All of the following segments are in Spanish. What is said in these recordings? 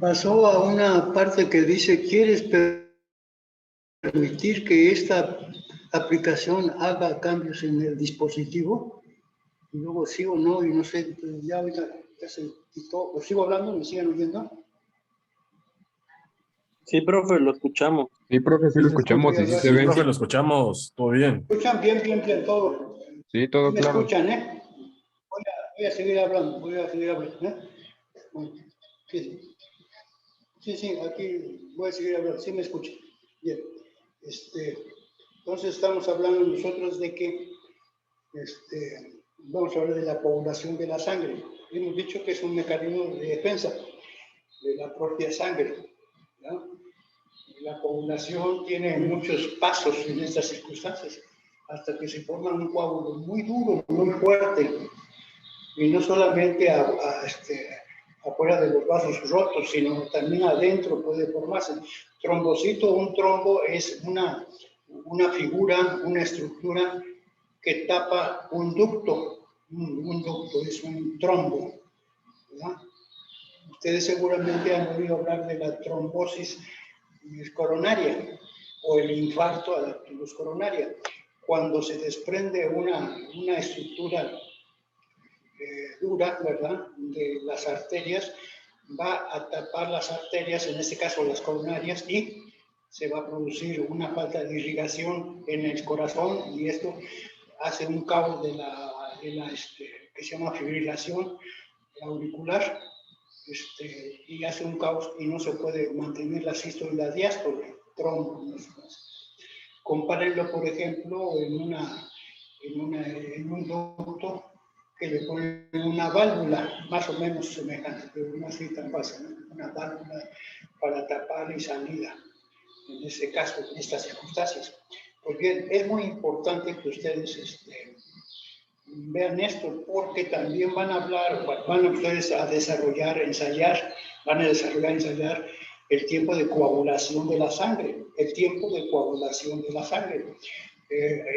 Pasó a una parte que dice, ¿quieres permitir que esta aplicación haga cambios en el dispositivo? Y luego sí o no, y no sé, ya ahorita ya se quitó. ¿O sigo hablando? ¿Me siguen oyendo? Sí, profe, lo escuchamos. Sí, profe, sí lo escuchamos y sí se Sí, ve. profe, lo escuchamos. Todo bien. ¿Me escuchan? Bien, todo. Sí, todo ¿Me claro. escuchan, eh? Voy a seguir hablando, ¿eh? Bueno, sí, aquí voy a seguir hablando, sí me escuchan. Bien, entonces estamos hablando nosotros de que, vamos a hablar de la coagulación de la sangre. Hemos dicho que es un mecanismo de defensa de la propia sangre, ¿no? La coagulación tiene muchos pasos en estas circunstancias, hasta que se forma un coágulo muy duro, muy fuerte, y no solamente afuera de los vasos rotos, sino también adentro puede formarse. Trombocito, un trombo es una figura, una estructura que tapa un ducto. Un ducto es un trombo, ¿verdad? Ustedes seguramente han oído hablar de la trombosis coronaria o el infarto a la trombosis coronaria. Cuando se desprende una estructura dura, ¿verdad?, de las arterias, va a tapar las arterias, en este caso las coronarias, y se va a producir una falta de irrigación en el corazón, y esto hace un caos que se llama fibrilación auricular, y hace un caos y no se puede mantener la sístole y la diástole, trombo. Compárenlo, por ejemplo, en un ducto que le ponen una válvula más o menos semejante, pero no así tan fácil, ¿no? Una válvula para tapar y salida, en este caso, en estas circunstancias. Pues bien, es muy importante que ustedes vean esto, porque también van a hablar, van ustedes a desarrollar, ensayar el tiempo de coagulación de la sangre,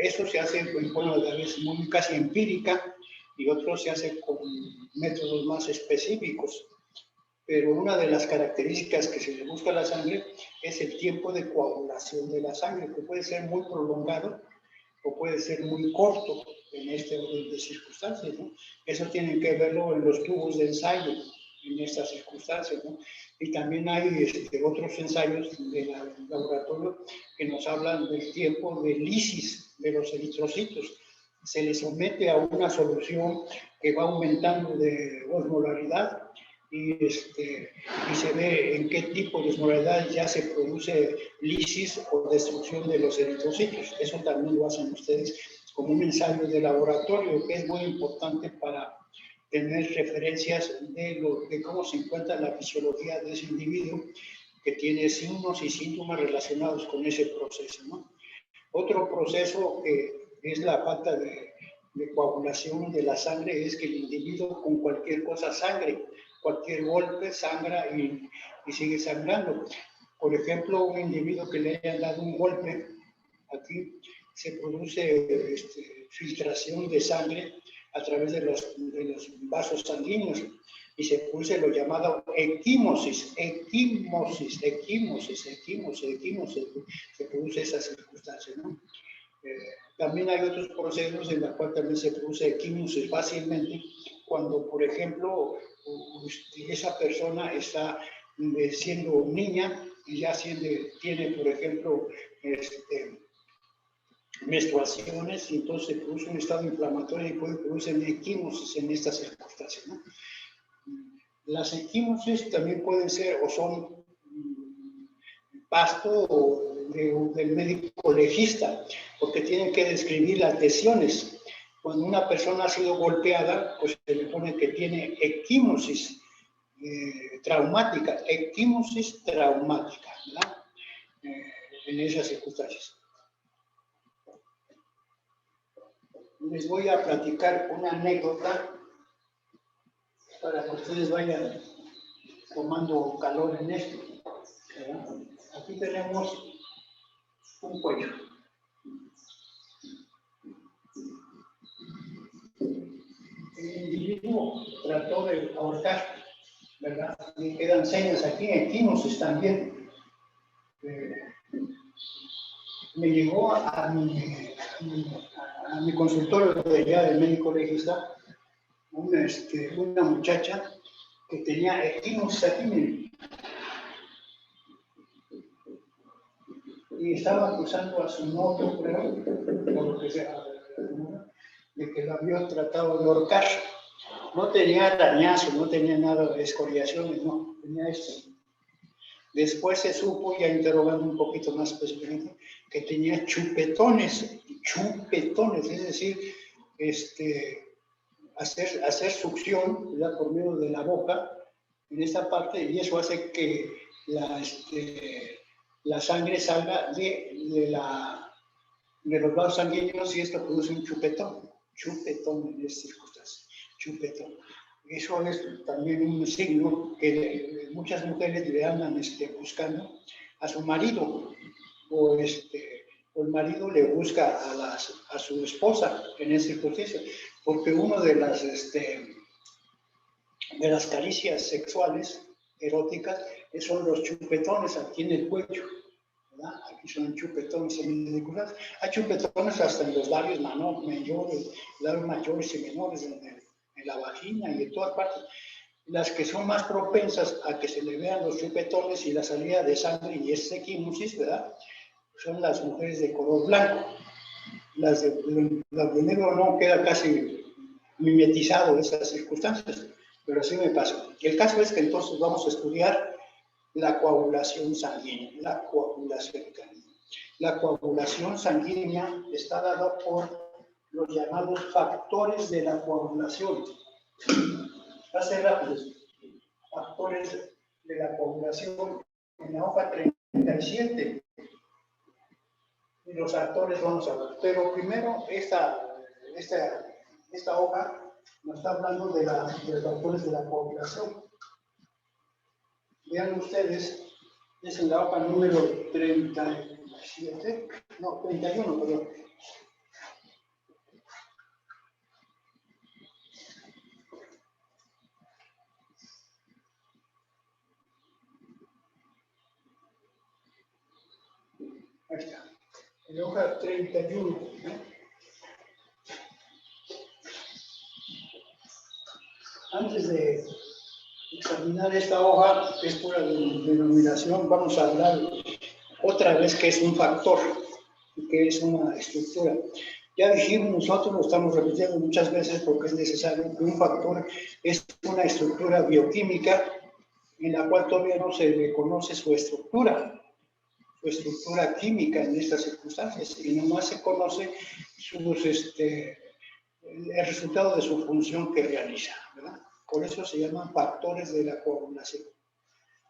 eso se hace, bueno, a veces muy casi empírica, y otro se hace con métodos más específicos. Pero una de las características que se le busca a la sangre es el tiempo de coagulación de la sangre, que puede ser muy prolongado o puede ser muy corto en este orden de circunstancias, ¿no? Eso tienen que verlo en los tubos de ensayo, en estas circunstancias, ¿no? Y también hay otros ensayos del laboratorio que nos hablan del tiempo de lisis de los eritrocitos. Se les somete a una solución que va aumentando de osmolaridad y se ve en qué tipo de osmolaridad ya se produce lisis o destrucción de los eritrocitos. Eso también lo hacen ustedes como un ensayo de laboratorio, que es muy importante para tener referencias de cómo se encuentra la fisiología de ese individuo que tiene signos y síntomas relacionados con ese proceso, ¿no? Otro proceso que es la falta de coagulación de la sangre es que el individuo con cualquier cosa sangre, cualquier golpe sangra y sigue sangrando. Por ejemplo, un individuo que le hayan dado un golpe, aquí se produce filtración de sangre a través de los vasos sanguíneos y se produce lo llamado equimosis, se produce esa circunstancia, ¿no? También hay otros procesos en los cuales también se produce equimosis fácilmente, cuando, por ejemplo, esa persona está siendo niña y ya tiene, por ejemplo, menstruaciones, y entonces se produce un estado inflamatorio y puede producir equimosis en estas circunstancias, ¿no? Las equimosis también pueden ser o son pasto del médico legista, porque tienen que describir las lesiones. Cuando una persona ha sido golpeada, pues se le pone que tiene equimosis traumática, ¿verdad? En esas circunstancias. Les voy a platicar una anécdota para que ustedes vayan tomando calor en esto, ¿verdad? Aquí tenemos un cuello. el individuo trató de ahorcar, ¿verdad? Y quedan señas aquí, equimosis también. Me llegó a mi consultorio de allá del médico legista una muchacha que tenía equimosis aquí, miren, y estaba acusando a su novio, creo, por lo que sea, de que lo había tratado de ahorcar. No tenía arañazo, no tenía nada de escoriaciones, no, tenía esto. Después se supo, ya interrogando un poquito más específicamente, que tenía chupetones, es decir, hacer succión, ¿verdad?, por medio de la boca en esta parte, y eso hace que la sangre salga de los vasos sanguíneos, y esto produce un chupetón en estas circunstancias, chupetón. Eso es también un signo que muchas mujeres le andan buscando a su marido, o el marido le busca a su esposa en esa circunstancia, porque una de las caricias sexuales eróticas son los chupetones aquí en el cuello, ¿verdad? Aquí son chupetones semidiculares. Hay chupetones hasta en los labios mayores, labios mayores y menores, en la vagina y en todas partes. Las que son más propensas a que se le vean los chupetones y la salida de sangre y equimosis, ¿verdad?, son las mujeres de color blanco. Las de negro no queda casi mimetizado en esas circunstancias, pero así me pasó. Y el caso es que entonces vamos a estudiar la coagulación sanguínea. La coagulación sanguínea está dada por los llamados factores de la coagulación. Va a ser rápido. Factores de la coagulación en la hoja 37. Y los actores vamos a ver. Pero primero, esta hoja nos está hablando de los factores de la coagulación. Vean ustedes, es en la hoja número 37, no, 31, perdón. Ahí está. En la hoja 31. Antes de examinar esta hoja, es pura denominación, vamos a hablar otra vez qué es un factor y qué es una estructura. Ya dijimos, nosotros lo estamos repitiendo muchas veces porque es necesario, que un factor es una estructura bioquímica en la cual todavía no se le conoce su estructura química en estas circunstancias, y nomás se conoce el resultado de su función que realiza, ¿verdad? Por eso se llaman factores de la coagulación.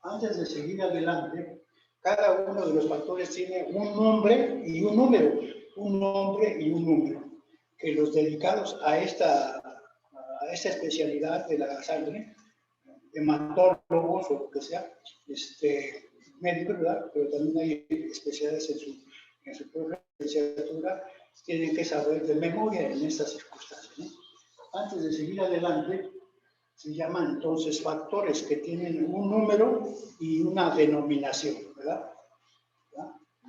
Antes de seguir adelante, cada uno de los factores tiene un nombre y un número, que los dedicados a esta especialidad de la sangre, hematólogos o lo que sea, médicos, ¿verdad?, pero también hay especialidades en su propia licenciatura, tienen que saber de memoria en estas circunstancias, ¿no? Antes de seguir adelante, se llaman entonces factores que tienen un número y una denominación, ¿verdad?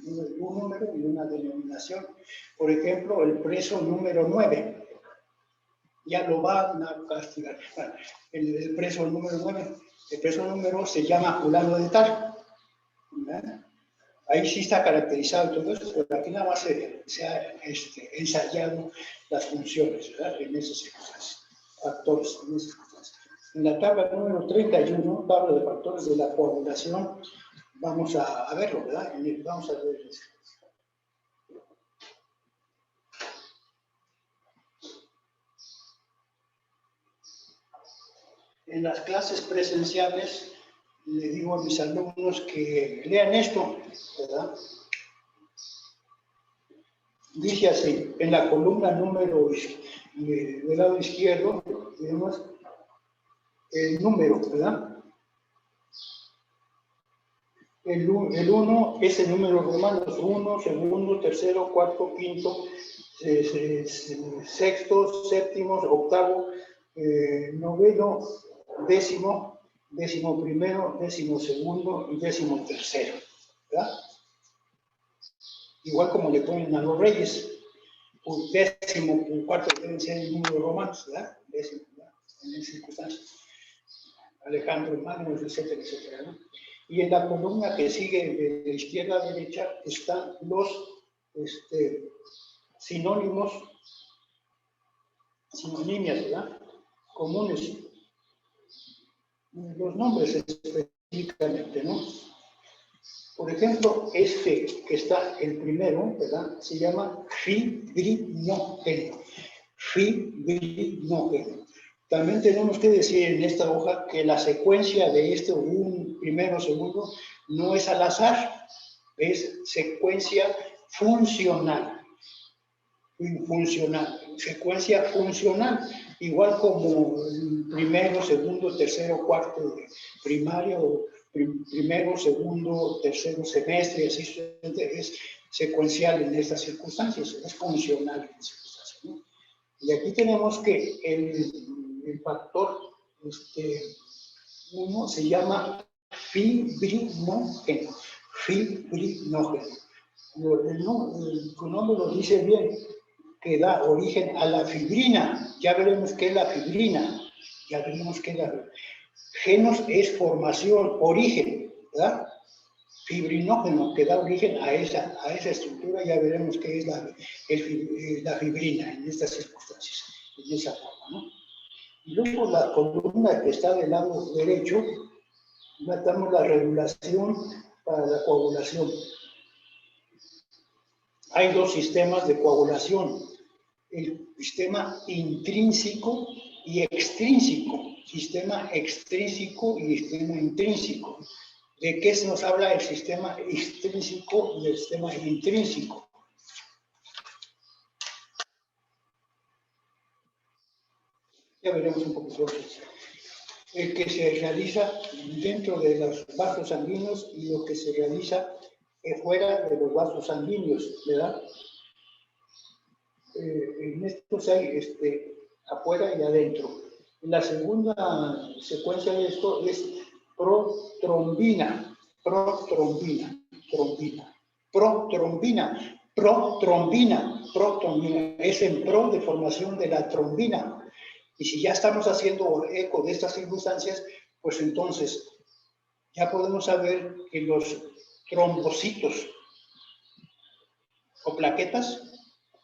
Un número y una denominación. Por ejemplo, el preso número 9, ya lo van a castigar. Bueno, el preso número 9, el preso número se llama fulano de tal, ¿verdad? Ahí sí está caracterizado todo esto, pero aquí nada más se ha ensayado las funciones, ¿verdad?, en esas circunstancias, factores en esas circunstancias. En la tabla número 31, tabla de factores de la coagulación, vamos a verlo, ¿verdad? Vamos a ver eso. En las clases presenciales, le digo a mis alumnos que lean esto, ¿verdad? Dice así, en la columna número del lado izquierdo, tenemos el número, ¿verdad? El 1 es el número romano, 1, segundo, tercero, cuarto, quinto, sexto, séptimo, octavo, noveno, décimo, décimo primero, décimo segundo y décimo tercero, ¿verdad? Igual como le ponen a los reyes, pues décimo cuarto deben ser el número romanos, ¿verdad? Décimo, ¿verdad? En esas circunstancias. Alejandro Magno, etcétera, etcétera, ¿no? Y en la columna que sigue de la izquierda a derecha están los sinónimos, sinonimias, ¿verdad? Comunes. Los nombres específicamente, ¿no? Por ejemplo, este que está el primero, ¿verdad? Se llama fibrinógeno. Fibrinógeno. También tenemos que decir en esta hoja que la secuencia de este un primero, segundo, no es al azar, es secuencia funcional. Secuencia funcional, igual como primero, segundo, tercero, cuarto de primaria, o primero, segundo, tercero semestre, así es secuencial en estas circunstancias, es funcional en estas circunstancias, ¿no? Y aquí tenemos que el factor 1 se llama fibrinógeno. Fibrinógeno. Su nombre lo dice bien, que da origen a la fibrina. Ya veremos qué es la fibrina. Ya veremos qué es la fibrina. Genos es formación, origen, ¿verdad? Fibrinógeno, que da origen a esa estructura, ya veremos qué es la fibrina en estas circunstancias, en esa forma, ¿no? Y luego la columna que está del lado derecho, tratamos la regulación para la coagulación. Hay dos sistemas de coagulación, el sistema intrínseco y extrínseco, sistema extrínseco y sistema intrínseco. ¿De qué se nos habla el sistema extrínseco y el sistema intrínseco? Ya veremos un poco sobre eso. El que se realiza dentro de los vasos sanguíneos y lo que se realiza fuera de los vasos sanguíneos, ¿verdad? En estos hay afuera y adentro. La segunda secuencia de esto es protrombina, es en pro de formación de la trombina. Y si ya estamos haciendo eco de estas circunstancias, pues entonces ya podemos saber que los trombocitos o plaquetas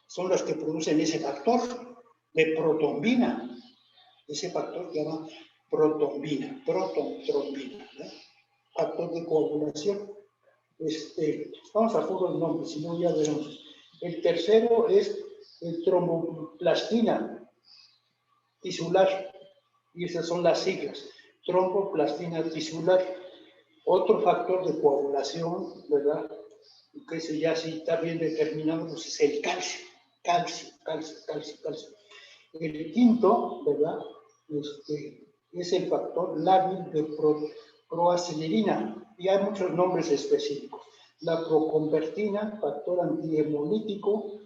son los que producen ese factor de protrombina. Ese factor se llama protrombina, ¿verdad? Factor de coagulación. Vamos a puros nombres, si no ya veremos. El tercero es el tromboplastina tisular, y esas son las siglas. Tromboplastina tisular. Otro factor de coagulación, ¿verdad? Que ese ya sí está bien determinado, pues es el calcio. Calcio. El quinto, ¿verdad? Es el factor lábil de proacelerina, y hay muchos nombres específicos. La proconvertina, factor antihemolítico,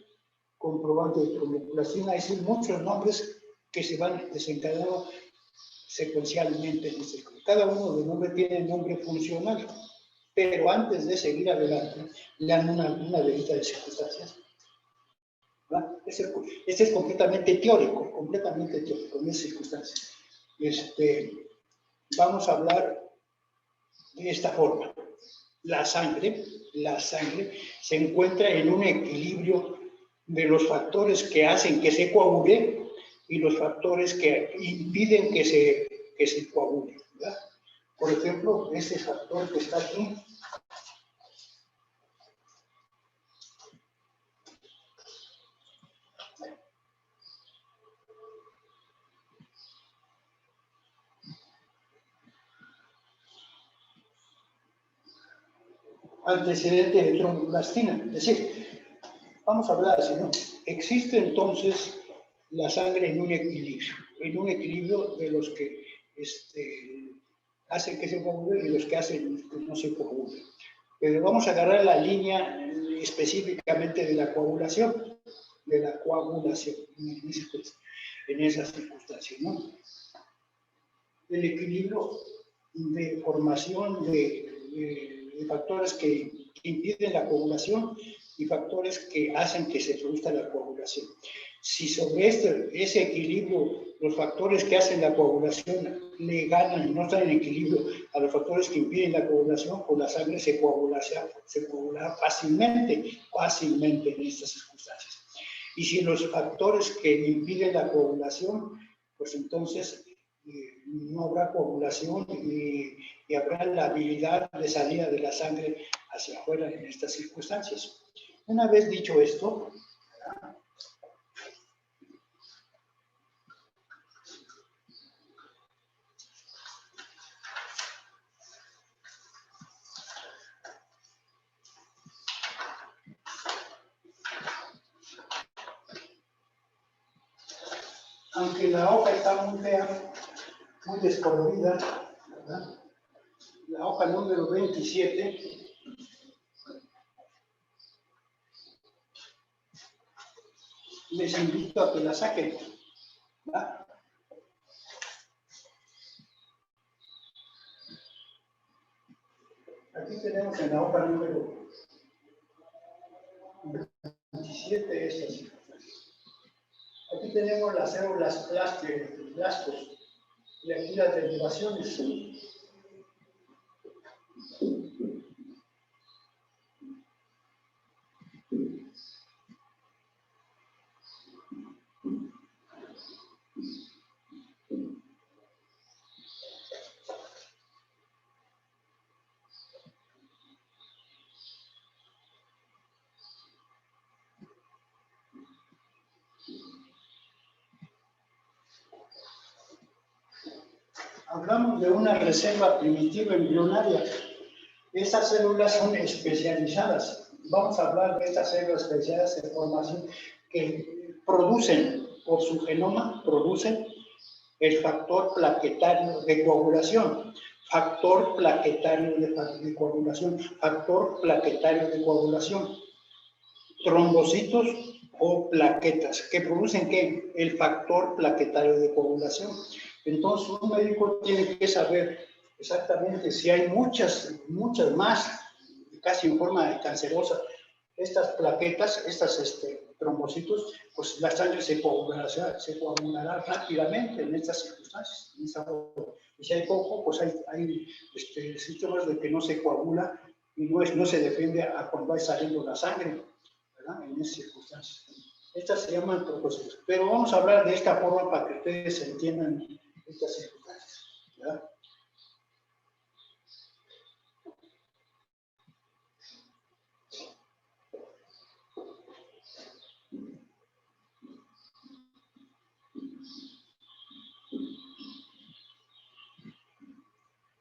comprobante de tromboplastina, es decir, muchos nombres que se van desencadenando secuencialmente. Cada uno de los nombres tiene nombre funcional, pero antes de seguir adelante, le dan una lista de circunstancias. Este es completamente teórico en esas circunstancias. Vamos a hablar de esta forma. La sangre se encuentra en un equilibrio de los factores que hacen que se coagule y los factores que impiden que se coagule, ¿verdad? Por ejemplo, este factor que está aquí, antecedente de tromboplastina. Es decir, vamos a hablar así, ¿no? Existe entonces la sangre en un equilibrio de los que hacen que se coagule y los que hacen que no se coagule. Pero vamos a agarrar la línea específicamente de la coagulación. de la coagulación en esas circunstancias, ¿no? El equilibrio de formación de factores que impiden la coagulación y factores que hacen que se produzca la coagulación. Si sobre ese equilibrio, los factores que hacen la coagulación le ganan y no están en equilibrio a los factores que impiden la coagulación, pues la sangre se coagula fácilmente en estas circunstancias. Y si los factores que impiden la coagulación, pues entonces no habrá coagulación y habrá la habilidad de salida de la sangre hacia afuera en estas circunstancias. Una vez dicho esto, aunque la hoja está muy fea, muy descolorida, ¿verdad? La hoja número 27, les invito a que la saquen, ¿verdad? Aquí tenemos en la hoja número 27 estas. Aquí tenemos las células blastos y aquí las derivaciones. Hablamos de una reserva primitiva embrionaria. Estas células son especializadas. Vamos a hablar de estas células especializadas de formación que producen, por su genoma, producen el factor plaquetario de coagulación. Factor plaquetario de coagulación. Factor plaquetario de coagulación. Trombocitos o plaquetas, que producen ¿qué? El factor plaquetario de coagulación. Entonces, un médico tiene que saber exactamente si hay muchas más, casi en forma de cancerosa, estas plaquetas, trombocitos, pues la sangre se coagulará rápidamente en estas circunstancias. Y si hay poco, pues hay síntomas de que no se coagula y no se defiende a cuando va saliendo la sangre, ¿verdad? En esas circunstancias. Estas se llaman trombocitos. Pero vamos a hablar de esta forma para que ustedes entiendan estas circunstancias, ¿verdad?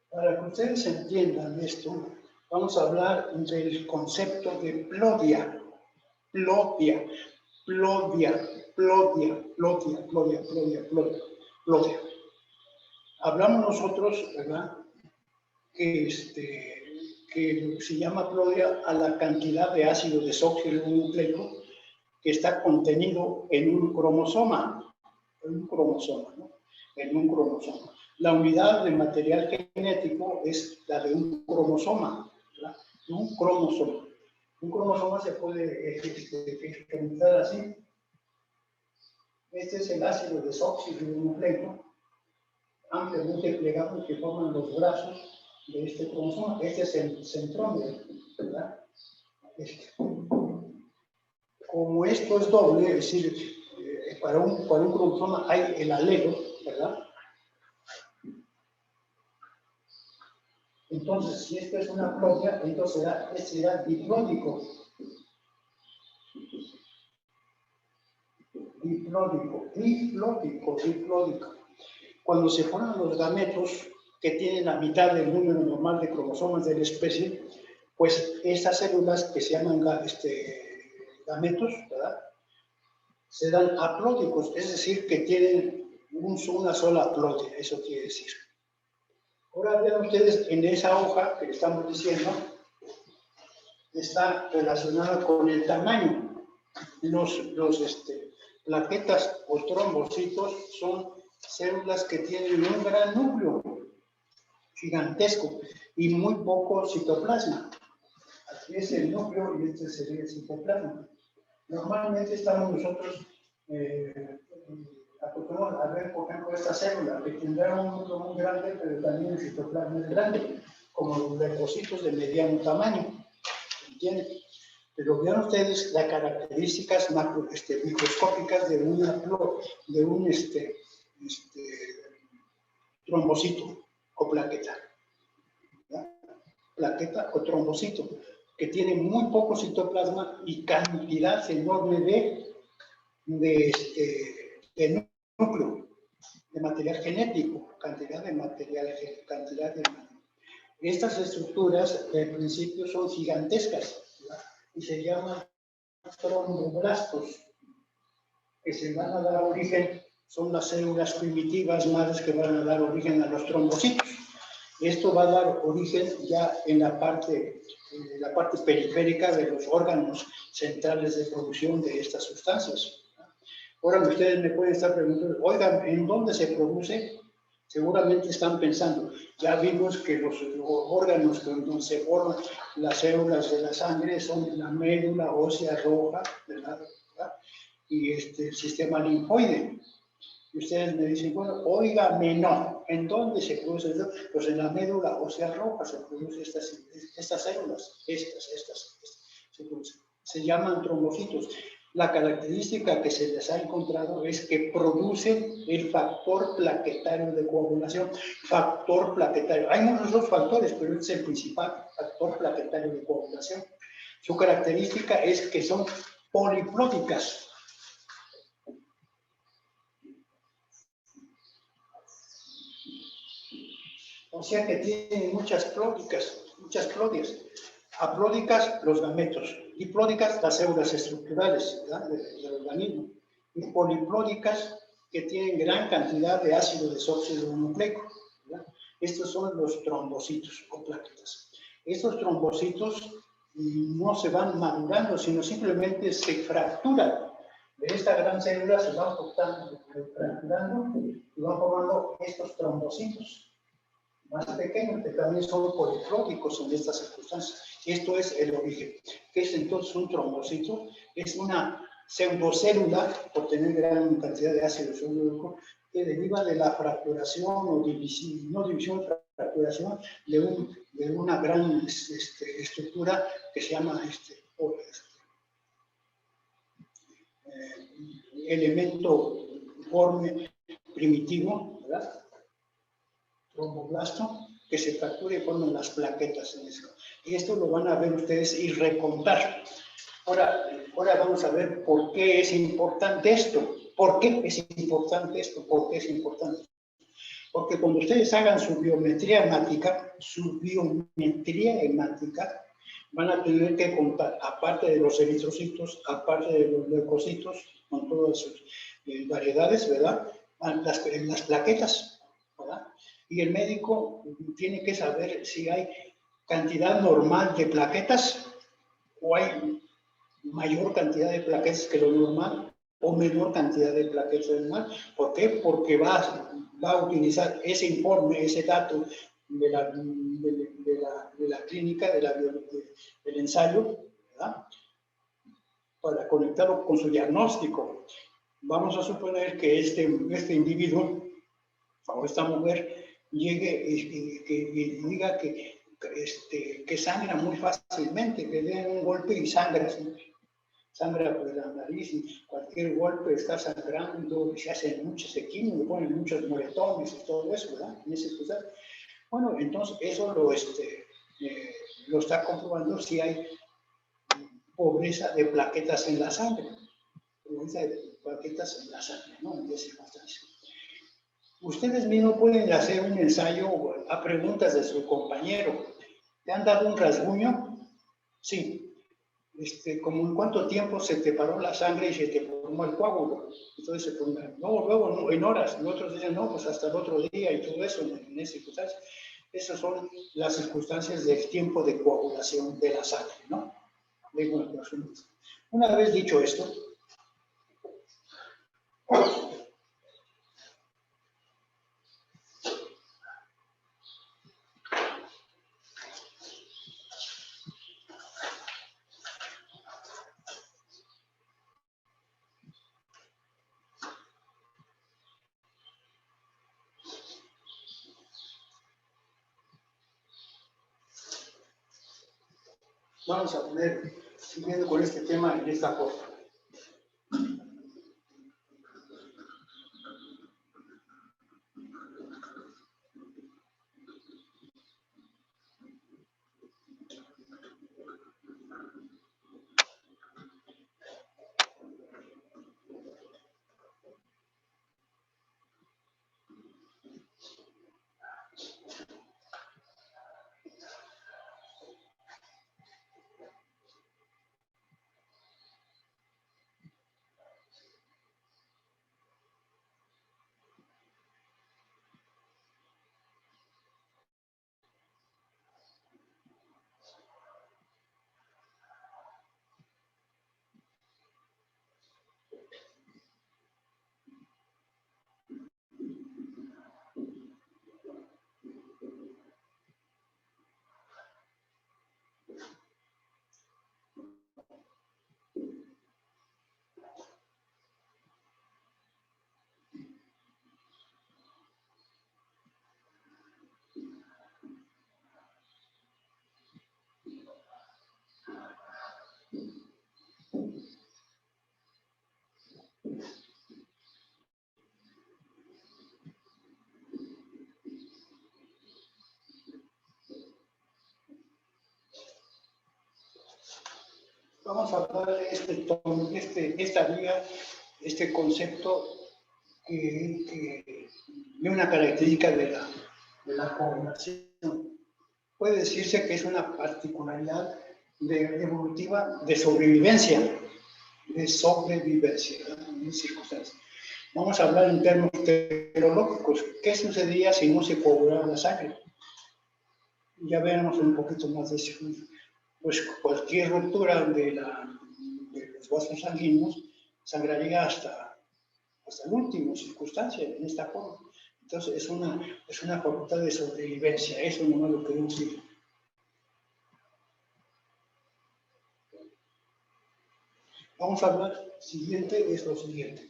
Para que ustedes entiendan esto, vamos a hablar del concepto de plodia. Plodia. Hablamos nosotros, ¿verdad? Que se llama plodia a la cantidad de ácido desoxirribonucleico que está contenido en un cromosoma. ¿No? En un cromosoma. La unidad de material genético es la de un cromosoma, ¿verdad? Un cromosoma. Un cromosoma se puede ejemplificar así. Este es el ácido desoxirribonucleico ampliamente plegado que forman los brazos de este cromosoma. Este es el centrómero, ¿verdad? Como esto es doble, es decir, para un cromosoma hay el alelo, ¿verdad? Entonces, si esto es una plodia, entonces este será diplódico. Diplódico. Cuando se forman los gametos, que tienen la mitad del número normal de cromosomas de la especie, pues estas células que se llaman gametos, ¿verdad? Se dan aplódicos, es decir, que tienen una sola plodia, eso quiere decir. Ahora vean ustedes, en esa hoja que le estamos diciendo, está relacionada con el tamaño. Plaquetas o trombocitos son células que tienen un gran núcleo gigantesco y muy poco citoplasma. Aquí es el núcleo y este sería el citoplasma. Normalmente estamos nosotros acostumbrados a ver, por ejemplo, esta célula que tendrá un núcleo muy grande, pero también el citoplasma es grande, como los leucocitos de mediano tamaño. ¿Entienden? Pero vean ustedes las características microscópicas de un trombocito o plaqueta. ¿Ya? Plaqueta o trombocito, que tiene muy poco citoplasma y cantidad enorme de núcleo, de material genético, cantidad de material. Estas estructuras, al principio, son gigantescas, ¿verdad? Y se llaman tromboblastos, que se van a dar origen, son las células primitivas madres que van a dar origen a los trombocitos. Esto va a dar origen ya en la parte periférica de los órganos centrales de producción de estas sustancias. Ahora ustedes me pueden estar preguntando, oigan, ¿en dónde se produce? Seguramente están pensando, ya vimos que los órganos donde se forman las células de la sangre son la médula ósea roja, ¿verdad? Y el sistema linfoide. Y ustedes me dicen, bueno, óigame, no. ¿En dónde se produce eso? Pues en la médula ósea roja se producen estas células, estas se producen. Se llaman trombocitos. La característica que se les ha encontrado es que producen el factor plaquetario de coagulación. Factor plaquetario. Hay muchos otros factores, pero este es el principal factor plaquetario de coagulación. Su característica es que son poliplóticas. O sea que tienen muchas plódicas. Aplódicas, los gametos. Diplódicas, las células estructurales, ¿verdad?, del organismo. Y poliplódicas, que tienen gran cantidad de ácido desoxinucleico, ¿verdad? Estos son los trombocitos o plaquetas. Estos trombocitos no se van madurando, sino simplemente se fracturan. De esta gran célula se van fracturando y van formando estos trombocitos más pequeños, que también son poliplóticos en estas circunstancias. Esto es el origen. ¿Qué es entonces un trombocito? Es una pseudocélula, por tener gran cantidad de ácido sulfúrico, que deriva de la fracturación o división, no división, fracturación de una gran estructura que se llama elemento forme primitivo, ¿verdad? Tromboblasto, que se fractura y forman las plaquetas en eso. Y esto lo van a ver ustedes y recontar. Ahora vamos a ver por qué es importante esto. ¿Por qué es importante esto? ¿Por qué es importante? Porque cuando ustedes hagan su biometría hemática, van a tener que contar, aparte de los eritrocitos, aparte de los leucocitos, con todas sus variedades, ¿verdad?, las plaquetas, ¿verdad? Y el médico tiene que saber si hay cantidad normal de plaquetas o hay mayor cantidad de plaquetas que lo normal o menor cantidad de plaquetas de normal. ¿Por qué? Porque va a utilizar ese informe, ese dato de la clínica, del ensayo, ¿verdad?, para conectarlo con su diagnóstico. Vamos a suponer que este individuo o esta mujer llegue y diga que sangra muy fácilmente, que le den un golpe y sangra por la nariz, y cualquier golpe está sangrando, se hacen muchos equinos, le ponen muchos moretones y todo eso, ¿verdad? En ese caso. Bueno, entonces eso lo está comprobando si hay pobreza de plaquetas en la sangre, pobreza de plaquetas en la sangre, ¿no? En esa circunstancia. Ustedes mismos pueden hacer un ensayo a preguntas de su compañero. ¿Te han dado un rasguño? Sí. ¿Como en cuánto tiempo se te paró la sangre y se te formó el coágulo? Entonces se pone, no, luego no, en horas. Y otros dicen, no, pues hasta el otro día y todo eso, en esas circunstancias. Esas son las circunstancias del tiempo de coagulación de la sangre, ¿no? lengua de los hombres. Una vez dicho esto, vamos a poner, siguiendo con este tema, en esta forma. Vamos a hablar de esta vía, este concepto de una característica de la población. Puede decirse que es una particularidad evolutiva de sobrevivencia, en circunstancias. Vamos a hablar en términos teológicos. ¿Qué sucedía si no se coagulaba la sangre? Ya veremos un poquito más de eso. Pues cualquier ruptura de los vasos sanguíneos sangraría hasta la última circunstancia en esta forma. Entonces es una facultad de sobrevivencia, eso no es lo que decir. Vamos a hablar, siguiente es lo siguiente.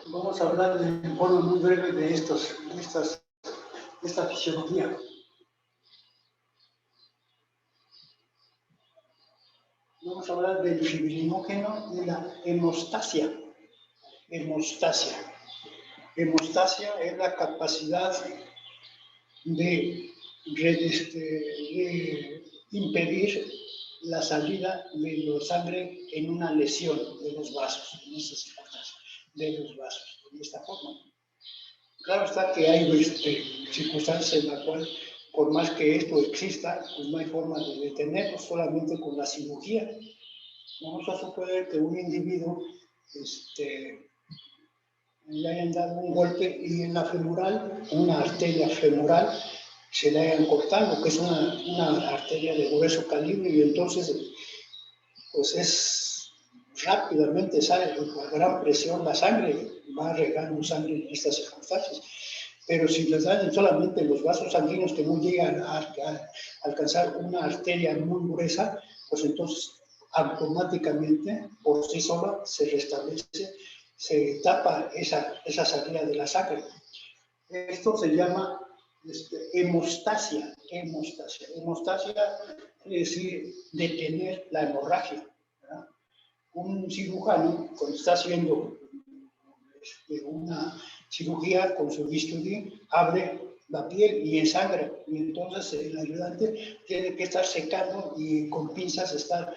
Vamos a hablar de forma muy breve de esta fisiología. Vamos a hablar del fibrinógeno y la hemostasia. Hemostasia es la capacidad de impedir la salida de la sangre en una lesión de los vasos, en esas circunstancias, de los vasos, de esta forma. Claro está que hay circunstancias en las cuales, por más que esto exista, pues no hay forma de detenerlo, solamente con la cirugía. Vamos a suponer que un individuo le hayan dado un golpe y en la femoral, una arteria femoral, se le hayan cortado, que es una arteria de grueso calibre, y entonces pues rápidamente sale a gran presión la sangre, va regando sangre en estas circunstancias. Pero si les dan solamente los vasos sanguíneos que no llegan a alcanzar una arteria muy gruesa, pues entonces automáticamente por sí sola se restablece, se tapa esa salida de la sangre. Esto se llama hemostasia. Hemostasia quiere decir detener la hemorragia, ¿verdad? Un cirujano, cuando está haciendo una cirugía con su bisturí, abre la piel y ensangra, y entonces el ayudante tiene que estar secando y con pinzas estar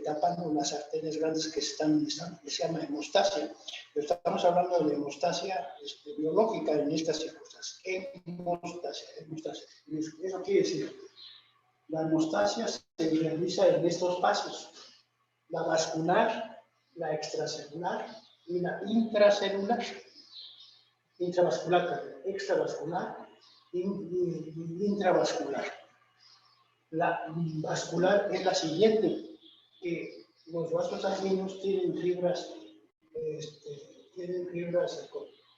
tapando las arterias grandes que se llama hemostasia. Pero estamos hablando de hemostasia biológica en estas circunstancias. Hemostasia. Eso quiere decir, la hemostasia se realiza en estos pasos: la vascular, la extracelular y la intracelular. Extravascular y intravascular. La vascular es la siguiente, que los vasos sanguíneos tienen fibras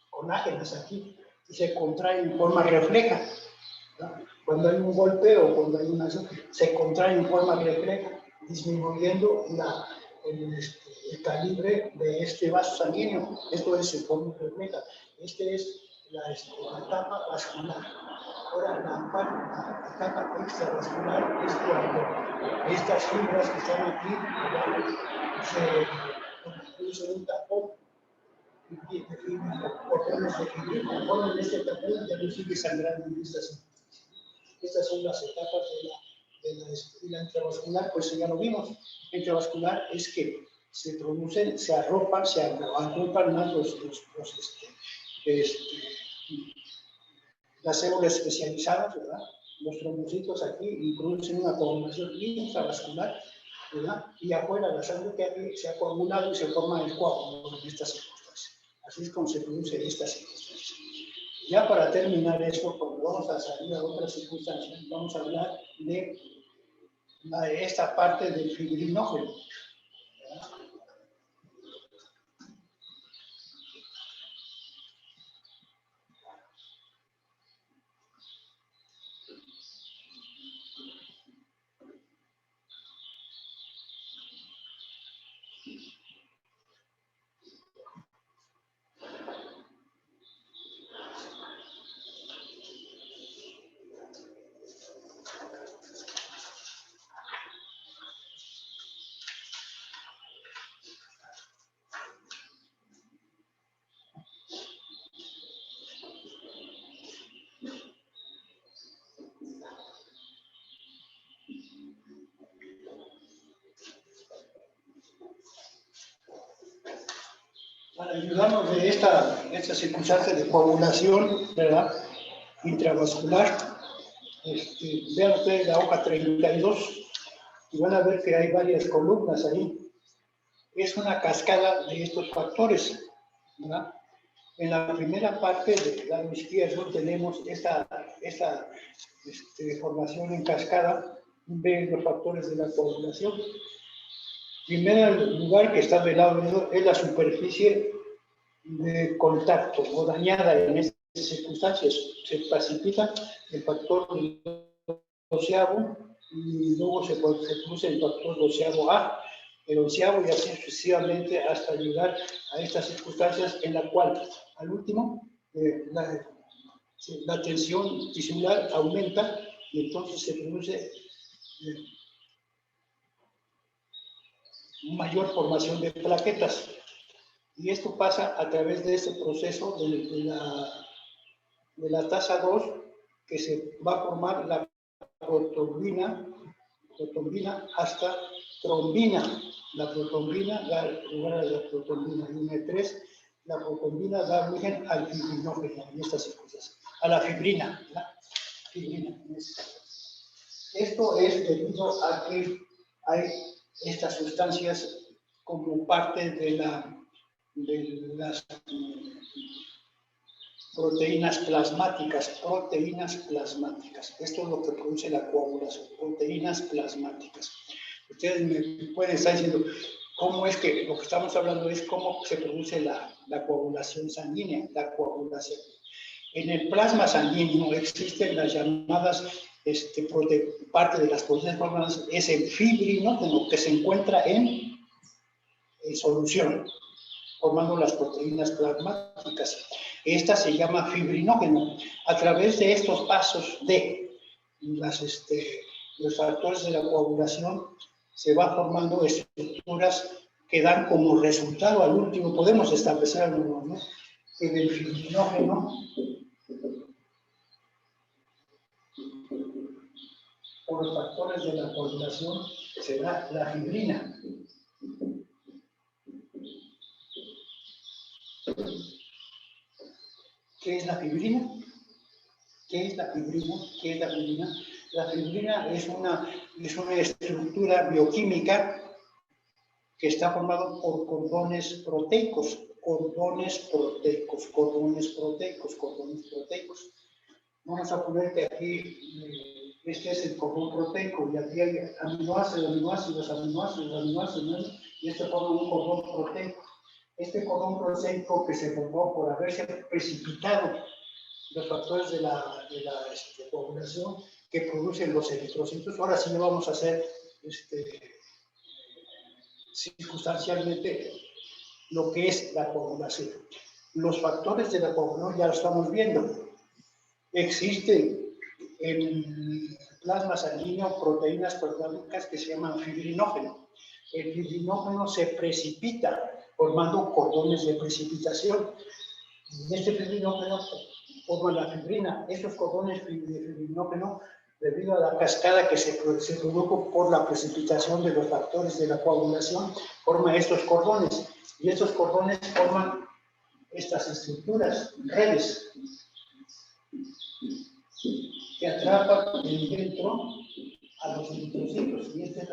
colágenas aquí y se contraen en forma refleja, ¿no? Cuando hay un golpe o cuando hay una acción, se contrae en forma refleja, disminuyendo el calibre de este vaso sanguíneo. Esto es en forma refleja. Este es la etapa vascular. Ahora, la etapa extravascular es cuando estas fibras que están aquí se producen un tapón de fibras, portones de fibra, forman este tapón, ya no sigue sangrando en estas circunstancias. Estas son las etapas de la intravascular, pues ya lo vimos. Intravascular es que se producen, se arropan, más las células especializadas, ¿verdad? Los trombocitos aquí, y producen una coagulación intravascular, ¿verdad? Y afuera la sangre que se ha coagulado y se forma el coágulo en estas circunstancias. Así es como se produce estas circunstancias. Ya para terminar esto, cuando vamos a salir a otras circunstancias, vamos a hablar de esta parte del fibrinógeno. Para ayudarnos de esta circunstancia de coagulación, ¿verdad? Intravascular, vean ustedes la hoja 32 y van a ver que hay varias columnas ahí. Es una cascada de estos factores, ¿verdad? En la primera parte del lado izquierdo tenemos esta formación en cascada de los factores de la coagulación. Primer lugar que está del lado derecho es la superficie de contacto o dañada en estas circunstancias. Se precipita el factor doceavo y luego se produce el factor doceavo A, el onceavo y así sucesivamente hasta llegar a estas circunstancias en la cual al último la tensión tisular aumenta y entonces se produce mayor formación de plaquetas. Y esto pasa a través de este proceso de la tasa 2, que se va a formar la protombina hasta trombina. La protombina da lugar a la protombina línea 3. La protombina da origen al fibrinógeno en estas circunstancias, a la fibrina. ¿La? Fibrina. Esto es debido a que hay estas sustancias como parte de las proteínas plasmáticas. Esto es lo que produce la coagulación, proteínas plasmáticas. Ustedes me pueden estar diciendo, ¿cómo es que lo que estamos hablando es cómo se produce la coagulación sanguínea, la coagulación? En el plasma sanguíneo existen las llamadas, parte de las proteínas plasmáticas, es el fibrinógeno que se encuentra en solución, formando las proteínas plasmáticas. Esta se llama fibrinógeno. A través de estos pasos de los factores de la coagulación se va formando estructuras que dan como resultado al último, podemos establecer algo, ¿no? Que del fibrinógeno por los factores de la coagulación se da la fibrina. ¿Qué es la fibrina? ¿Qué es la fibrina? ¿Qué es la fibrina? La fibrina es una estructura bioquímica que está formado por cordones proteicos. Vamos a poner que aquí este es el cordón proteico y aquí hay aminoácidos, y esto forma un cordón proteico. Este cordón proteico que se formó por haberse precipitado los factores de la coagulación que producen los eritrocitos. Ahora sí lo vamos a hacer circunstancialmente lo que es la coagulación. Los factores de la coagulación ya lo estamos viendo. Existen en el plasma sanguíneo proteínas plasmáticas que se llaman fibrinógeno. El fibrinógeno se precipita formando cordones de precipitación. Y este fibrinógeno forma la fibrina. Estos cordones de fibrinógeno, debido a la cascada que se produjo por la precipitación de los factores de la coagulación, forma estos cordones. Y estos cordones forman estas estructuras, redes, que atrapan dentro a los eritrocitos. Y este es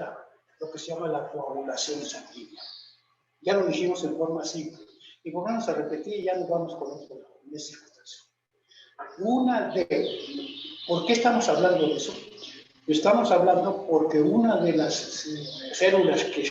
lo que se llama la coagulación sanguínea. Ya lo dijimos en forma simple. Y volvemos a repetir y ya nos vamos con otro en esta circunstancia. ¿Por qué estamos hablando de eso? Estamos hablando porque una de las células que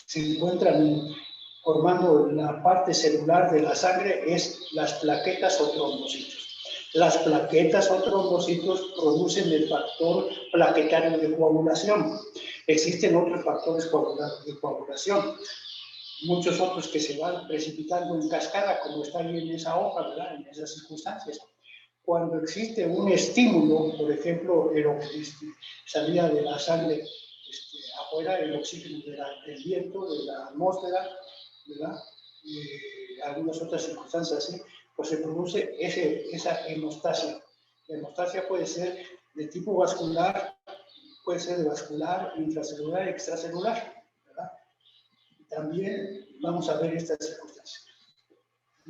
se encuentran formando la parte celular de la sangre es las plaquetas o trombocitos. Las plaquetas o trombocitos producen el factor plaquetario de coagulación. Existen otros factores de coagulación, muchos otros que se van precipitando en cascada, como está ahí en esa hoja, ¿verdad? En esas circunstancias. Cuando existe un estímulo, por ejemplo, salida de la sangre afuera, el oxígeno del viento, de la atmósfera, ¿verdad? Algunas otras circunstancias así, pues se produce esa hemostasia. La hemostasia puede ser de tipo vascular, puede ser de vascular, intracelular, extracelular, ¿verdad? También vamos a ver estas circunstancias.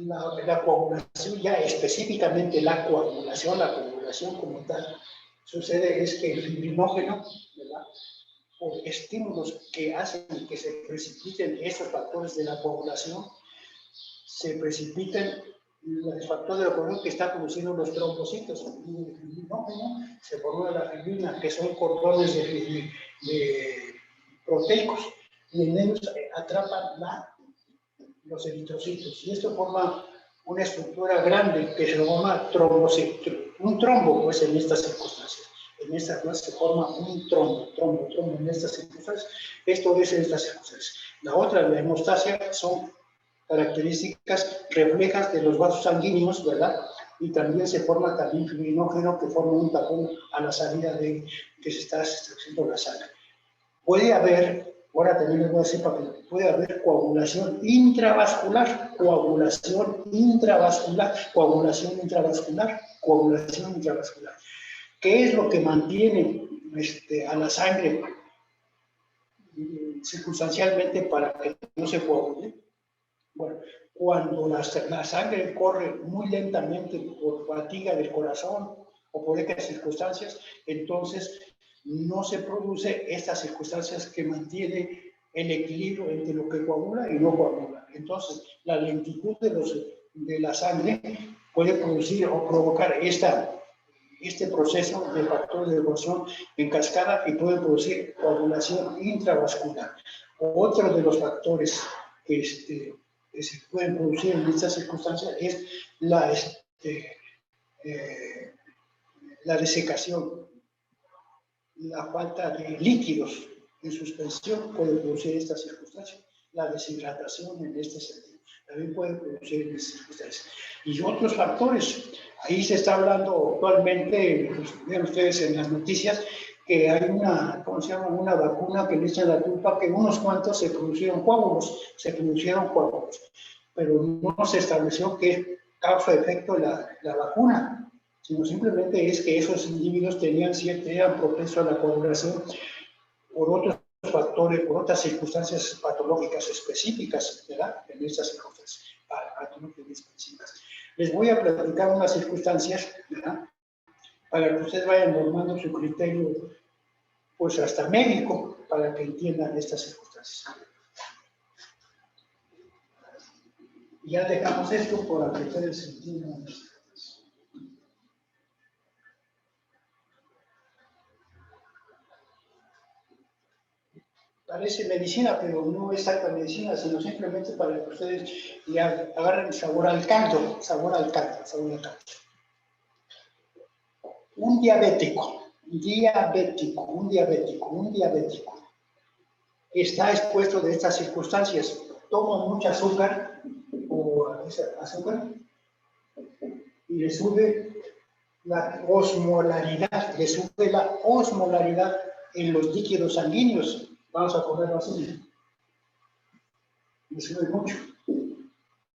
La coagulación, ya específicamente la coagulación como tal, sucede es que el fibrinógeno, ¿verdad? Por estímulos que hacen que se precipiten esos factores de la coagulación, se precipitan el factor de la coagulación que está produciendo los trombocitos. Y el fibrinógeno se forma la fibrina, que son cordones de proteicos, y en ellos atrapan los eritrocitos. Y esto forma una estructura grande que se llama trombocito. Un trombo, pues, en estas circunstancias. En esta clase se forma un trombo en estas circunstancias. Esto es en estas circunstancias. La otra, la hemostasia, son características reflejas de los vasos sanguíneos, ¿verdad? Y también se forma también fibrinógeno que forma un tapón a la salida de que se está extrayendo la sangre. Puede haber, ahora también les voy a decir para que puede haber coagulación intravascular. ¿Qué es lo que mantiene a la sangre circunstancialmente para que no se coagule? Bueno, cuando la sangre corre muy lentamente por fatiga del corazón o por estas circunstancias, entonces no se produce estas circunstancias que mantiene el equilibrio entre lo que coagula y no coagula. Entonces, la lentitud de la sangre puede producir o provocar este proceso de factores de coagulación en cascada y puede producir coagulación intravascular. Otro de los factores que se pueden producir en estas circunstancias es la desecación, la falta de líquidos en suspensión puede producir estas circunstancias, la deshidratación en este sentido también puede producir en estas circunstancias. Y otros factores, ahí se está hablando actualmente, pues, ven ustedes en las noticias, que hay ¿cómo se llama? Una vacuna que le echan la culpa que unos cuantos se produjeron coágulos, pero no se estableció qué causa-efecto la vacuna, sino simplemente es que esos individuos eran propensos a la coagulación por otros factores, por otras circunstancias patológicas específicas, ¿verdad? En estas circunstancias patológicas específicas. Les voy a platicar unas circunstancias, ¿verdad? Para que ustedes vayan formando su criterio, pues hasta médico, para que entiendan estas circunstancias. Y ya dejamos esto para que ustedes entiendan. Parece medicina, pero no exacta medicina, sino simplemente para que ustedes ya agarren sabor al caldo. Un diabético está expuesto de estas circunstancias. Toma mucho azúcar y le sube la osmolaridad, en los líquidos sanguíneos. Vamos a ponerlo así. Le sube mucho,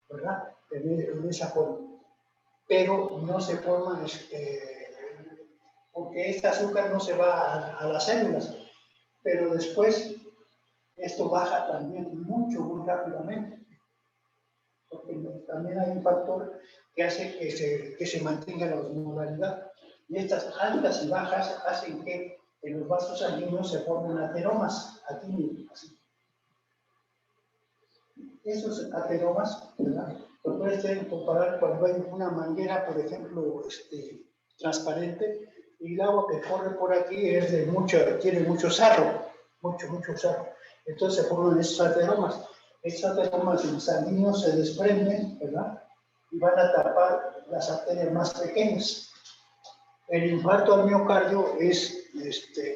¿verdad? En esa forma. Pero no se forma, porque este azúcar no se va a las células, pero después esto baja también muy rápidamente, porque también hay un factor que hace que se mantenga la osmolaridad. Y estas altas y bajas hacen que en los vasos sanguíneos se formen ateromas, aquí, así. Esos ateromas, ¿verdad? Lo pueden comparar cuando hay una manguera, por ejemplo, transparente, y el agua que corre por aquí es de tiene mucho sarro, mucho sarro. Entonces se forman esos ateromas. Esos ateromas sanguíneos se desprenden, ¿verdad? Y van a tapar las arterias más pequeñas. El infarto al miocardio es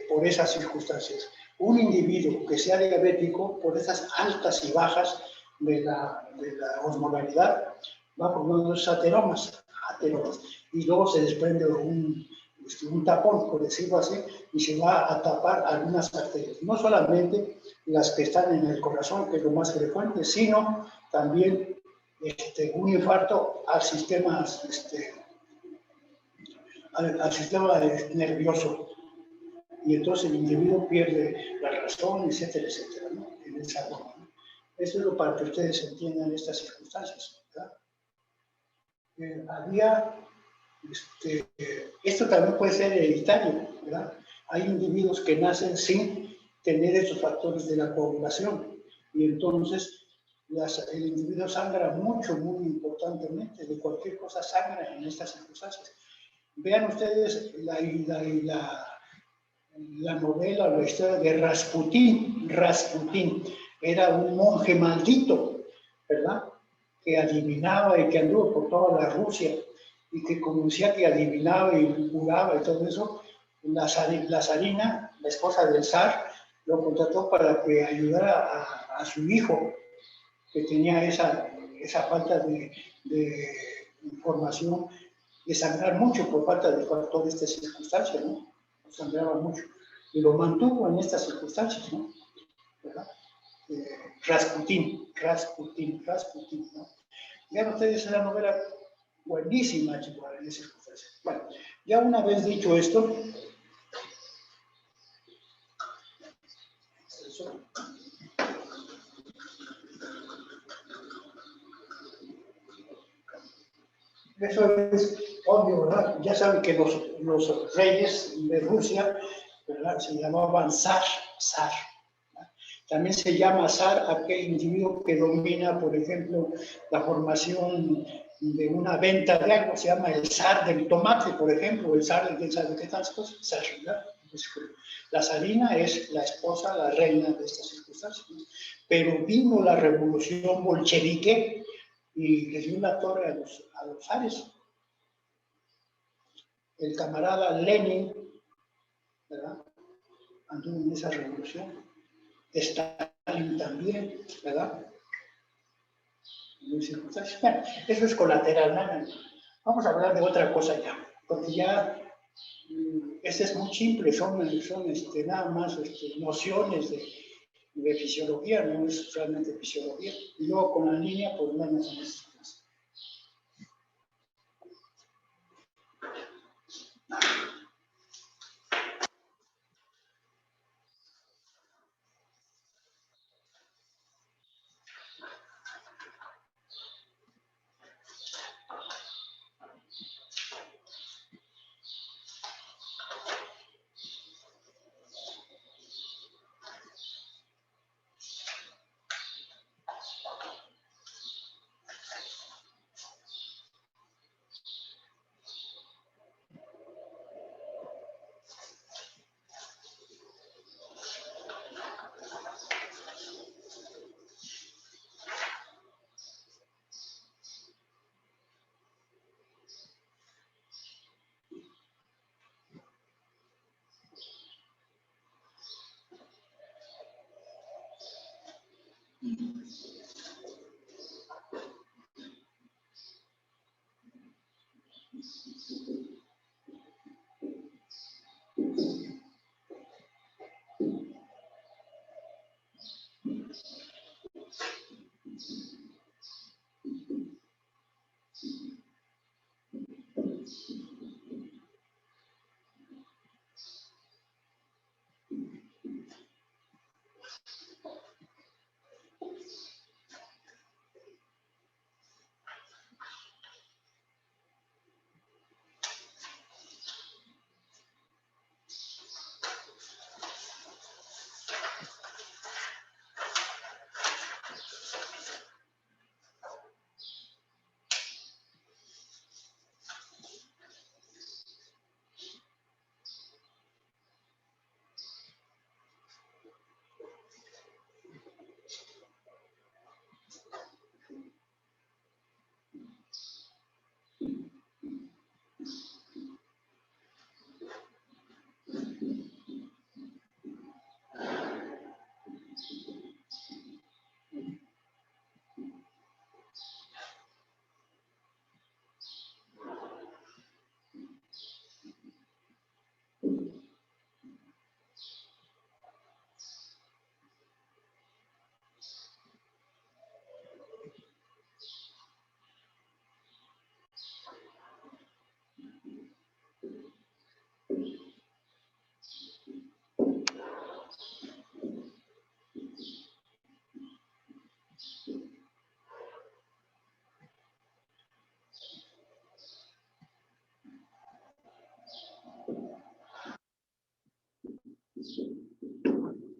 por esas circunstancias. Un individuo que sea diabético, por esas altas y bajas de la osmolaridad, va formando esos ateromas, y luego se desprende un tapón, por decirlo así, y se va a tapar algunas arterias. No solamente las que están en el corazón, que es lo más frecuente, sino también un infarto al sistema nervioso, y entonces el individuo pierde la razón, etcétera, etcétera, ¿no? En esa forma, ¿no? Eso es lo para que ustedes entiendan estas circunstancias, ¿verdad? Esto también puede ser hereditario, ¿verdad? Hay individuos que nacen sin tener esos factores de la coagulación, y entonces el individuo sangra mucho, muy importantemente, de cualquier cosa sangra en estas circunstancias. Vean ustedes la novela o la historia de Rasputín. Rasputín era un monje maldito, ¿verdad? Que adivinaba y que anduvo por toda la Rusia, y que como decía que adivinaba y curaba y todo eso, la zarina, la esposa del zar, lo contrató para que ayudara a su hijo, que tenía esa falta de información, de sangrar mucho por falta de factor de estas circunstancias, ¿no? Sangraba mucho. Y lo mantuvo en estas circunstancias, ¿no? ¿Verdad? Rasputín, ¿no? Vean ustedes, esa novela buenísima, chicos, en esas circunstancias. Bueno, ya una vez dicho esto, eso es obvio, ¿verdad? Ya saben que los reyes de Rusia, ¿verdad? Se llamaban zar. También se llama zar aquel individuo que domina, por ejemplo, la formación de una venta de algo. Se llama el zar del tomate, por ejemplo, el zar de qué tal cosas, zar, ¿verdad? La zarina es la esposa, la reina de estas circunstancias, ¿no? Pero vino la revolución bolchevique y le dio la torre a los zares. El camarada Lenin, ¿verdad? Anduvo en esa revolución. Stalin también, ¿verdad? Bueno, eso es colateral, ¿no? Vamos a hablar de otra cosa ya, porque ya este es muy simple, son nada más nociones de fisiología, no es realmente fisiología. Y luego con la niña, pues menos en esas cosas.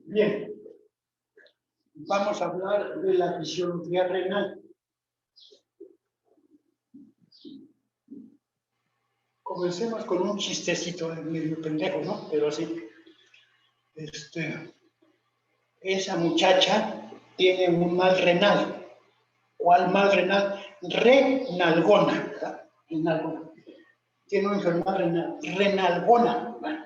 Bien, vamos a hablar de la fisiología renal. Comencemos con un chistecito medio pendejo, ¿no? Pero sí. Esa muchacha tiene un mal renal. ¿Cuál mal renal? Renalgona, ¿verdad? Renalgona. Tiene una enfermedad renal, renalgona. ¿Verdad?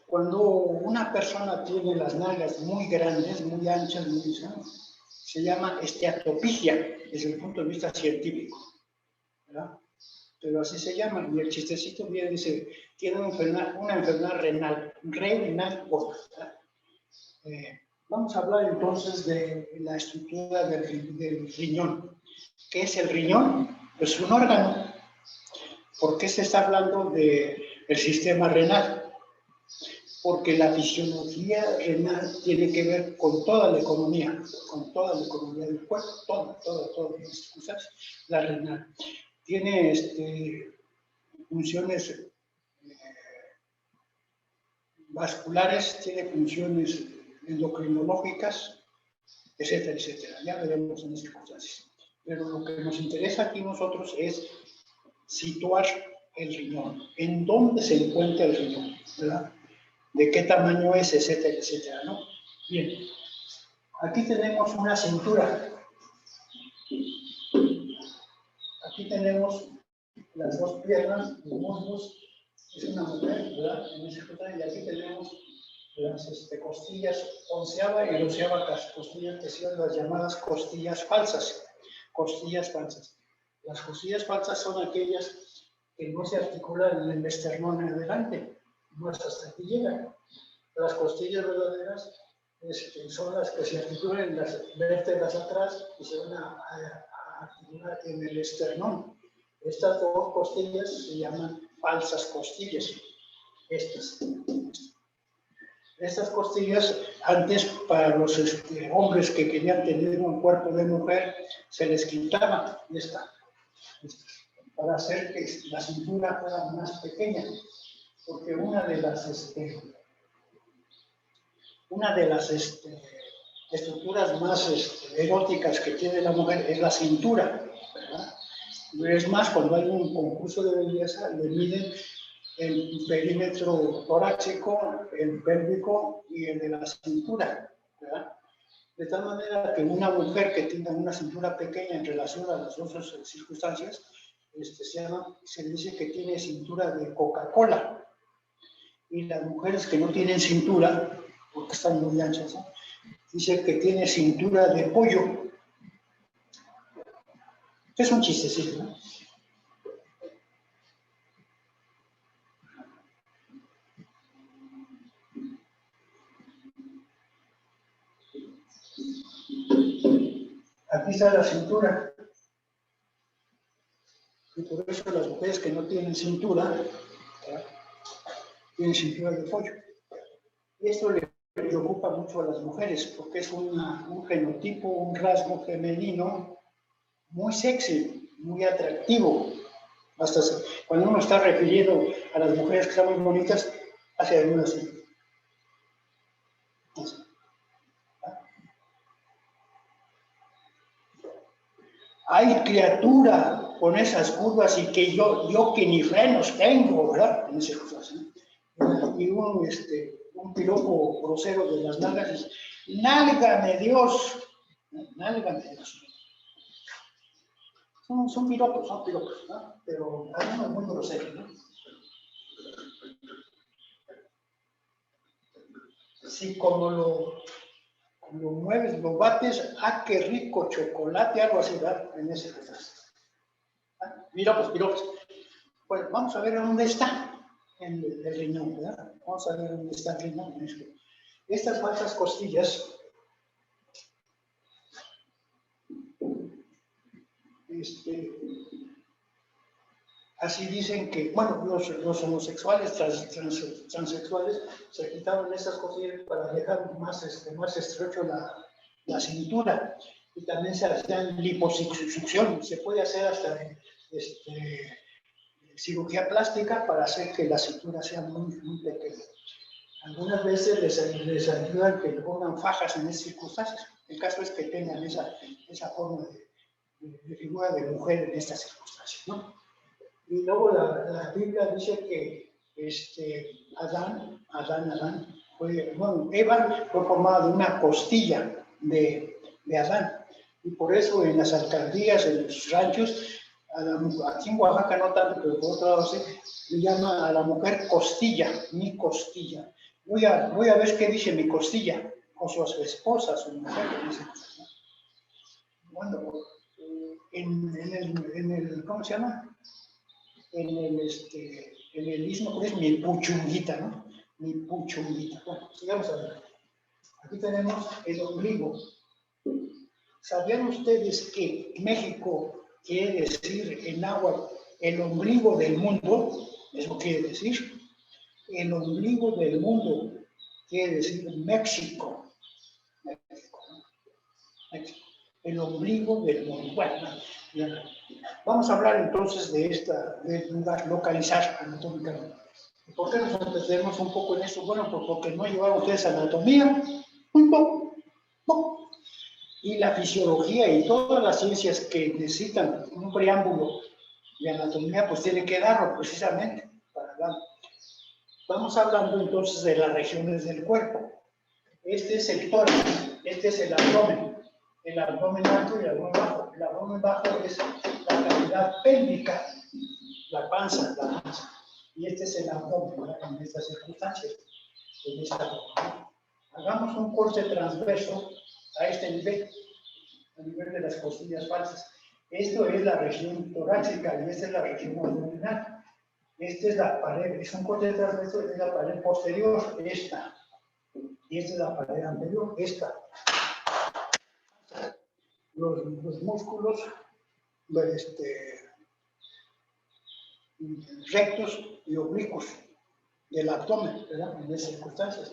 Cuando una persona tiene las nalgas muy grandes, muy anchas, se llama esteatopía desde el punto de vista científico, ¿verdad? Pero así se llama, y el chistecito bien dice, tiene una enfermedad renal, vamos a hablar entonces de la estructura del riñón. ¿Qué es el riñón? Pues un órgano. ¿Por qué se está hablando del sistema renal? Porque la fisiología renal tiene que ver con toda la economía del cuerpo, todas las cosas, la renal. Tiene funciones vasculares, tiene funciones endocrinológicas, etcétera, etcétera. Ya veremos en estas cosas. Pero lo que nos interesa aquí nosotros es situar el riñón. ¿En dónde se encuentra el riñón? ¿Verdad? ¿De qué tamaño es? Etcétera, etcétera, ¿no? Bien. Aquí tenemos una cintura. Aquí tenemos las dos piernas, los muslos, es una mujer, ¿verdad? Y aquí tenemos las costillas onceava y doceava costillas, que son las llamadas costillas falsas. Costillas falsas. Las costillas falsas son aquellas que no se articulan en el esternón en adelante, no es hasta aquí llegan. Las costillas verdaderas son las que se articulan en las vértebras atrás y se van a articular en el esternón. Estas dos costillas se llaman falsas costillas. Estas costillas, antes para los hombres que querían tener un cuerpo de mujer, se les quitaban para hacer que la cintura fuera más pequeña, porque una de las estructuras más eróticas que tiene la mujer es la cintura, ¿verdad? Es más, cuando hay un concurso de belleza, le miden el perímetro torácico, el pélvico y el de la cintura, ¿verdad? De tal manera que una mujer que tenga una cintura pequeña en relación a las otras circunstancias, se dice que tiene cintura de Coca-Cola. Y las mujeres que no tienen cintura, porque están muy anchas, ¿no? Dice que tiene cintura de pollo. Es un chistecito, ¿no? Aquí está la cintura. Y por eso las mujeres que no tienen cintura, ¿verdad? Tienen cintura de pollo. Y esto le preocupa mucho a las mujeres, porque es un genotipo, un rasgo femenino muy sexy, muy atractivo. Hasta cuando uno está refiriendo a las mujeres que están muy bonitas, hace algunas así. Hay criatura con esas curvas y que yo que ni frenos tengo, ¿verdad? En esas cosas, ¿no? Y un piropo grosero de las nalgas dice, nálgame Dios, nálgame Dios. Son piropos, ¿no? Pero algunos muy groseros, ¿no? Si como lo mueves, lo bates, ¡ah, qué rico chocolate! Algo así, ¿verdad? En ese caso. Piropos. Pues vamos a ver dónde está el riñón, ¿verdad? Vamos a ver dónde está el riñón. Estas falsas costillas, así dicen que, bueno, los homosexuales, transexuales, se quitaron esas costillas para dejar más estrecho la cintura. y también se hacen liposucción, se puede hacer hasta cirugía plástica para hacer que la cintura sea muy, muy pequeña. Algunas veces les ayudan que le pongan fajas en esas circunstancias. El caso es que tengan esa forma de figura de mujer en estas circunstancias, ¿no? Y luego la Biblia dice que Adán Eva fue formada de una costilla de Adán. Y por eso en las alcaldías, en los ranchos, aquí en Oaxaca no tanto, pero por otro lado sí, le llama a la mujer costilla, mi costilla. Voy a ver qué dice mi costilla, o su esposa, su mujer, dice. Bueno, en el, ¿cómo se llama? En el istmo, pues mi puchunguita, ¿no? Mi puchunguita. Bueno, sigamos a ver. Aquí tenemos el ombligo. ¿Sabían ustedes que México quiere decir en náhuatl el ombligo del mundo? Eso quiere decir. El ombligo del mundo quiere decir México. México, ¿no? México. El ombligo del mundo. Bueno, vamos a hablar entonces de lugar, localizar anatómicamente. ¿Por qué nos entendemos un poco en eso? Bueno, pues porque no llevaron ustedes anatomía, y la fisiología y todas las ciencias que necesitan un preámbulo de anatomía, pues tiene que darlo precisamente para hablar. Vamos hablando entonces de las regiones del cuerpo. Este es el tórax, este es el abdomen alto y el abdomen bajo. El abdomen bajo es la cavidad pélvica, la panza. Y este es el abdomen, ¿verdad? En estas circunstancias, en esta forma. Hagamos un corte transverso a este nivel, a nivel de las costillas falsas. Esto es la región torácica y esta es la región abdominal. Esta es la pared, es un corte transverso de la pared posterior, esta. Y esta es la pared anterior, esta. Los músculos rectos y oblicuos del abdomen, ¿verdad? En esas circunstancias.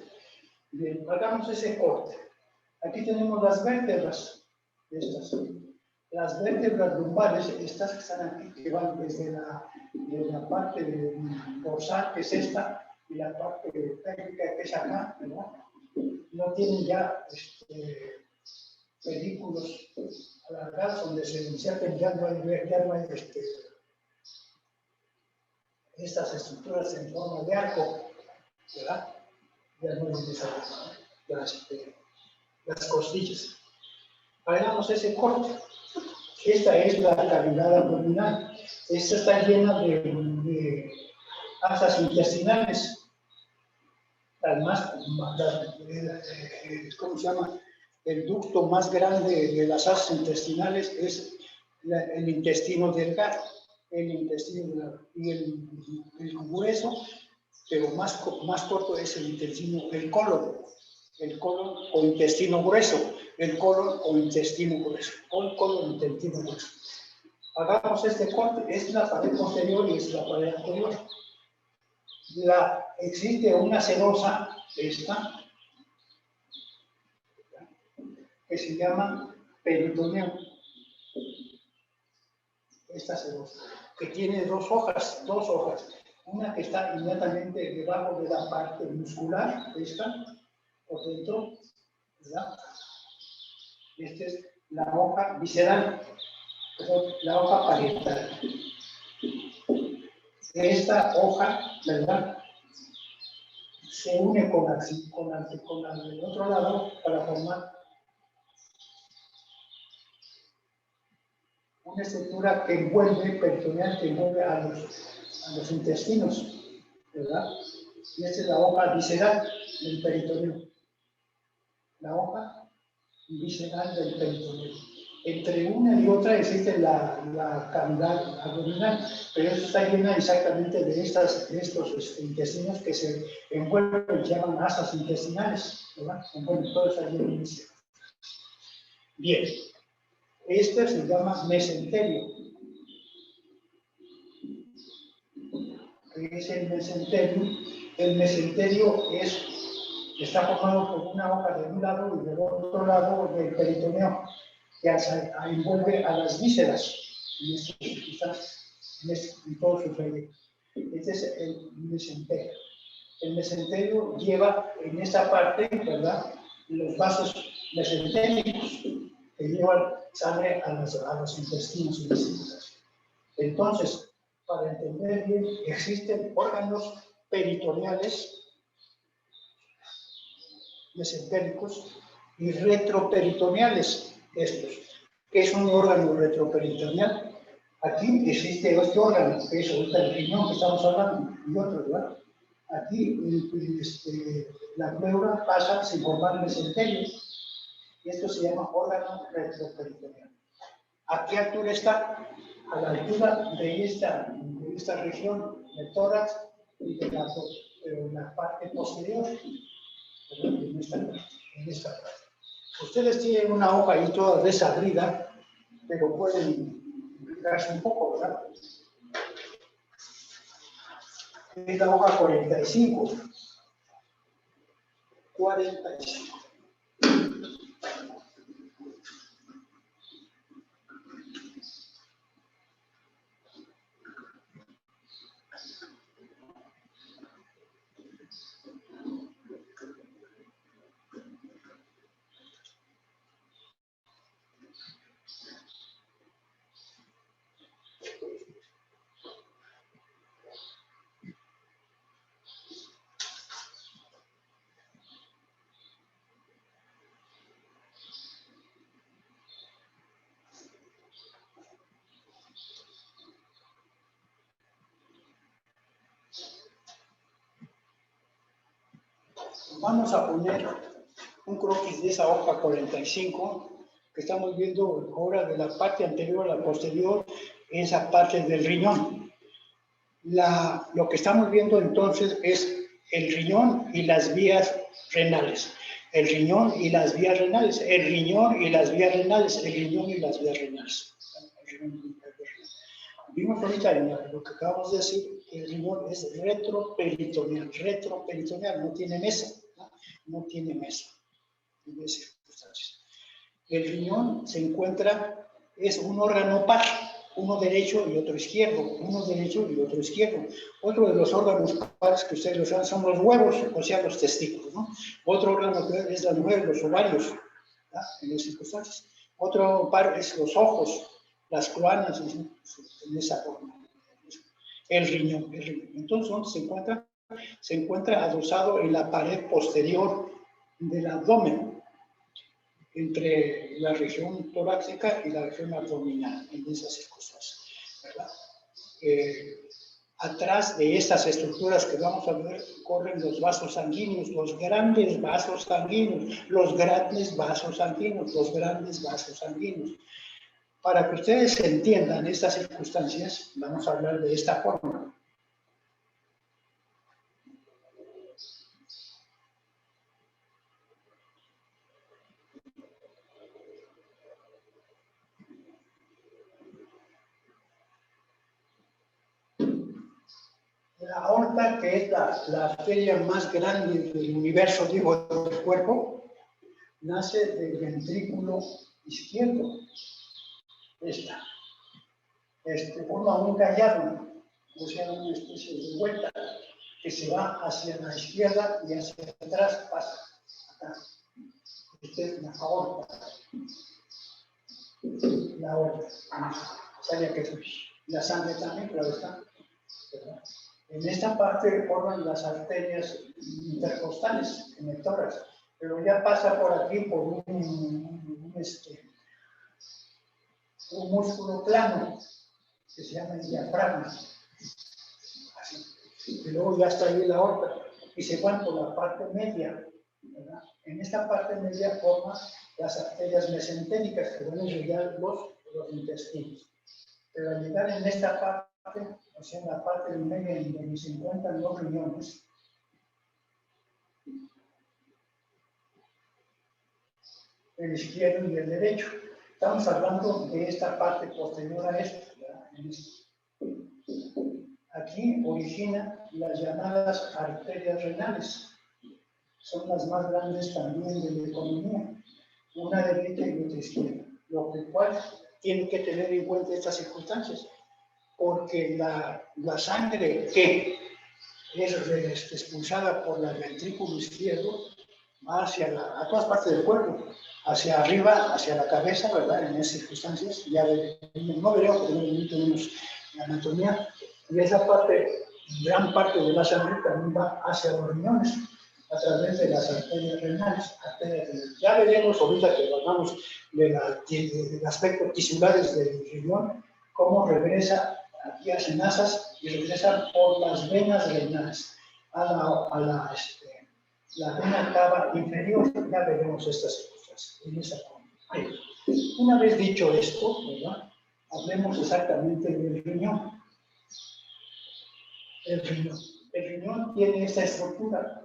Bien, hagamos ese corte. Aquí tenemos las vértebras, estas. Las vértebras lumbares, estas que están aquí, que van desde la parte dorsal, que es esta, y la parte pélvica, que es acá, ¿verdad? No tienen ya películas alargadas donde se inserten, ya no hay estas estructuras en forma de arco, ¿verdad? Ya no hay las costillas. Hagamos ese corte. Esta es la cavidad abdominal. Esta está llena de asas intestinales. ¿Cómo se llama? El ducto más grande de las asas intestinales es el intestino delgado, el intestino y el grueso, pero más corto es el intestino, el colon o intestino grueso, el colon o intestino grueso, colon intestino grueso. Hagamos este corte, esta es la pared posterior y esta es la pared anterior. Existe una serosa, esta, que se llama peritoneo. Esta serosa, que tiene dos hojas. Una que está inmediatamente debajo de la parte muscular, esta, por dentro, ¿verdad? Esta es la hoja visceral, la hoja parietal. Esta hoja, ¿verdad? Se une con la del otro lado para formar una estructura que envuelve, peritoneal, que envuelve a los intestinos, ¿verdad? Y esta es la hoja visceral del peritoneo. La hoja visceral del peritoneo. Entre una y otra existe la cavidad abdominal, pero esto está llena exactamente de estos intestinos que se envuelven, se llaman asas intestinales, ¿verdad? Envuelven todo está lleno de eso. Bien, este se llama mesenterio. ¿Qué es el mesenterio? El mesenterio está formado por una hoja de un lado y del otro lado del peritoneo. que envuelve a las vísceras en todo su trayecto. Este es el mesenterio. El mesenterio lleva en esta parte, ¿verdad?, los vasos mesentéricos que llevan sangre a los intestinos y vesículas. Entonces, para entender bien, existen órganos peritoneales mesentéricos y retroperitoneales. Estos. ¿Qué es un órgano retroperitoneal? Aquí existe este órgano, que es ahorita el riñón que estamos hablando, y otro, ¿verdad? Aquí la pleura pasa sin formar mesenterio, y esto se llama órgano retroperitoneal. ¿A qué altura está? A la altura de esta región del tórax y de la parte posterior, en esta parte. Ustedes tienen una hoja ahí toda desabrida, pero pueden ubicarse un poco, ¿verdad? Es la hoja 45. 45. Vamos a poner un croquis de esa hoja 45 que estamos viendo ahora de la parte anterior a la posterior, esa parte del riñón. Lo que estamos viendo entonces es el riñón y las vías renales. El riñón y las vías renales. El riñón y las vías renales. El riñón y las vías renales. Vimos ahorita en lo que acabamos de decir, el riñón es retroperitoneal. Retroperitoneal, no tiene mesa. No tiene mesa. Tiene circunstancias. El riñón se encuentra, es un órgano par, uno derecho y otro izquierdo, uno derecho y otro izquierdo. Otro de los órganos pares que ustedes lo saben son los huevos, o sea, los testículos, ¿no? Otro órgano que es la mujer, los ovarios, ¿verdad?, en esas circunstancias. Otro par es los ojos, las cloacas, en esa forma. El riñón. Entonces, ¿dónde se encuentra? Se encuentra adosado en la pared posterior del abdomen, entre la región torácica y la región abdominal, en esas circunstancias, ¿verdad? Atrás de estas estructuras que vamos a ver corren los vasos sanguíneos, los grandes vasos sanguíneos, los grandes vasos sanguíneos, los grandes vasos sanguíneos. Para que ustedes entiendan estas circunstancias, vamos a hablar de esta forma. La aorta, que es la arteria más grande del universo, digo, del cuerpo, nace del ventrículo izquierdo. Esta. Forma un gallardo, o sea, una especie de vuelta que se va hacia la izquierda y hacia atrás pasa. Acá. Esta es la aorta. La aorta. Sabía que la sangre también, claro está, ¿verdad? En esta parte forman las arterias intercostales, en el tórax, pero ya pasa por aquí por un músculo plano que se llama el diafragma. Así. Y luego ya está ahí la aorta y se van por la parte media, ¿verdad? En esta parte media forman las arterias mesentéricas que van a irrigar los intestinos. Pero al llegar en esta parte, o sea, en la parte del medio en donde se encuentran los riñones, el izquierdo y el derecho. Estamos hablando de esta parte posterior a esta, ¿verdad? Aquí origina las llamadas arterias renales. Son las más grandes también de la economía. Una derecha y otra izquierda. lo cual tienen que tener en cuenta estas circunstancias, porque la sangre que es expulsada por el ventrículo izquierdo va a todas partes del cuerpo, hacia arriba, hacia la cabeza, ¿verdad? En esas circunstancias, ya no veremos porque no tenemos la anatomía, y esa parte, gran parte de la sangre también va hacia los riñones, a través de las arterias renales. Ya veremos ahorita que hablamos del aspecto tisulares del riñón, cómo regresa a vías nasas y regresa por las venas renales a la vena cava inferior. Ya veremos estas cosas en esa forma. Una vez dicho esto, ¿verdad? Hablemos exactamente del riñón. El riñón tiene esta estructura,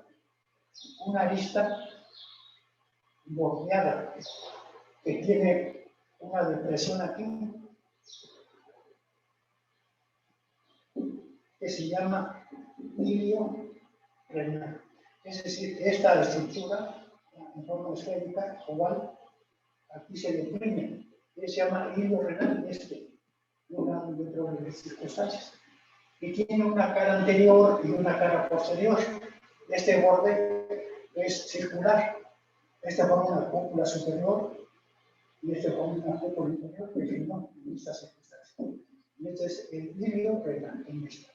una arista bordeada que tiene una depresión aquí que se llama ilio renal. Es decir, esta estructura en forma esférica, oval, aquí se deprime, se llama ilio renal, una de las circunstancias. Y tiene una cara anterior y una cara posterior. Este borde es circular. Este forma una cúpula superior y este forma una cúpula inferior, en estas circunstancias. Y este es el ilio renal en esta.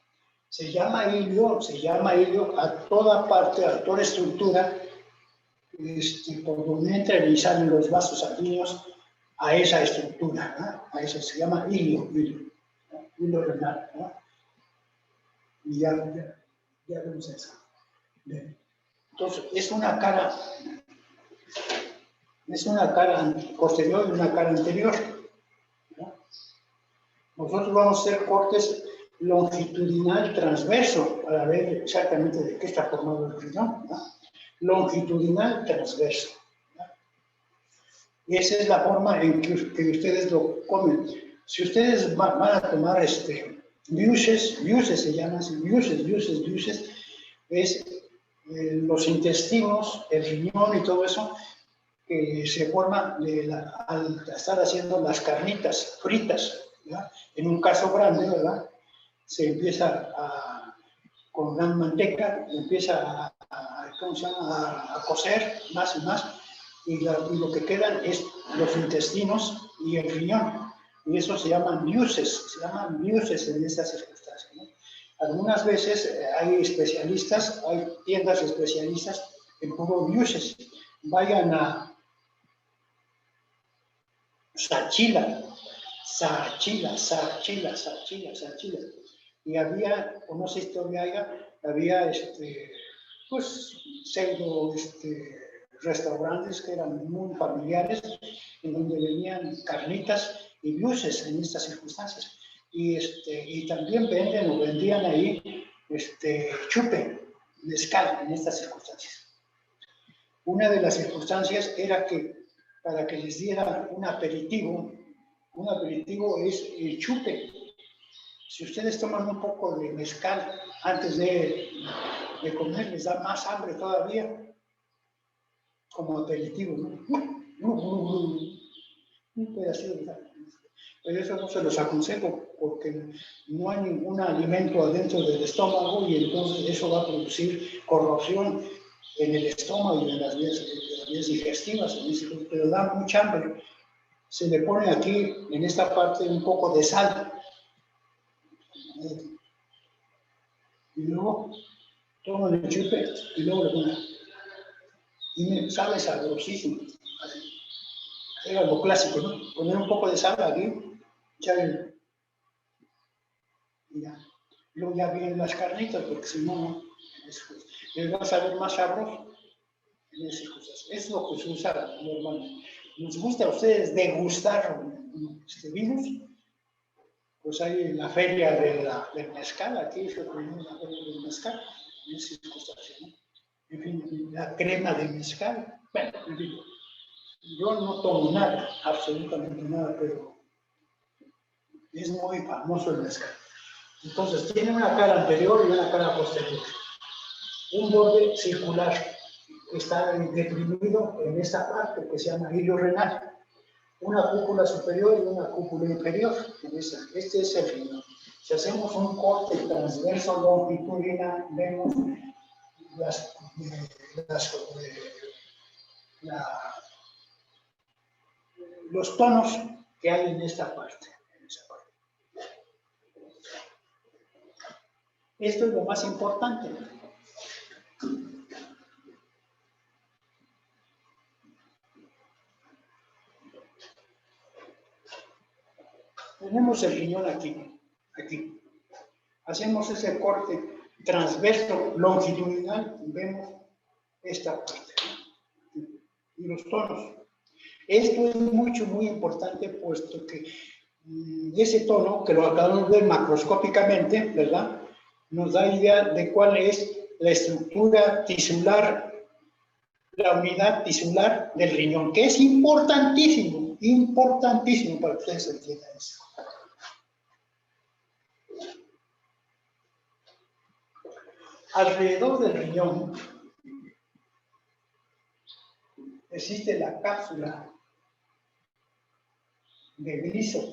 Se llama ilio a toda parte, a toda estructura por donde entran y salen los vasos sanguíneos a esa estructura, ¿no? A eso se llama ilio renal, ¿no? Y ya vemos eso. Bien. Entonces, es una cara posterior y una cara anterior, ¿no? Nosotros vamos a hacer cortes longitudinal transverso para ver exactamente de qué está formado el riñón, ¿no? Longitudinal transverso, ¿no? Y esa es la forma en que ustedes lo comen. Si ustedes van a tomar biuses se llama así, biuses, es los intestinos, el riñón y todo eso, que se forma al estar haciendo las carnitas fritas, ¿verdad? En un caso grande, ¿verdad? Se empieza con gran manteca, empieza a cocer más y más, y lo que quedan es los intestinos y el riñón. Y eso se llaman biuses en estas circunstancias, ¿no? Algunas veces hay especialistas, hay tiendas especialistas en puro biuses. Vayan a Sachila. Y había, o no sé si todavía había pues pseudo restaurantes que eran muy familiares, en donde venían carnitas y biuses en estas circunstancias. Y también vendían ahí chupe, mezcal en estas circunstancias. Una de las circunstancias era que para que les dieran un aperitivo es el chupe. Si ustedes toman un poco de mezcal antes de comer, les da más hambre todavía, como aperitivo, ¿no? Un pedacito de sal. Pero eso no se los aconsejo porque no hay ningún alimento adentro del estómago y entonces eso va a producir corrosión en el estómago y en las vías digestivas, pero da mucha hambre. Se le pone aquí, en esta parte, un poco de sal. Y luego toman el chupe y luego le ponen. Y me sabe sabrosísimo. Era lo clásico, ¿no? Poner un poco de sal aquí, echar y ya. Luego ya vienen las carnitas, porque si no, les va a saber más sabroso en esas cosas. Es lo que se usa normalmente. ¿Les gusta a ustedes degustar vinos? Pues hay la feria del mezcal, aquí se pone la feria del mezcal, en esas circunstancias, ¿no? En fin, la crema de mezcal. Bueno, en fin, yo no tomo nada, absolutamente nada, pero es muy famoso el mezcal. Entonces, tiene una cara anterior y una cara posterior. Un borde circular que está deprimido en esta parte que se llama ilio renal. una cúpula superior y una cúpula inferior. Este es el riñón. Si hacemos un corte transverso longitudinal, vemos los tonos que hay en esta parte. Esto es lo más importante. Tenemos el riñón aquí. Hacemos ese corte transverso longitudinal y vemos esta parte, ¿no? Y los tonos. Esto es muy importante, puesto que ese tono, que lo acabamos de ver macroscópicamente, ¿verdad?, nos da idea de cuál es la estructura tisular, la unidad tisular del riñón, que es importantísimo para que ustedes entiendan eso. Alrededor del riñón existe la cápsula de Grisot,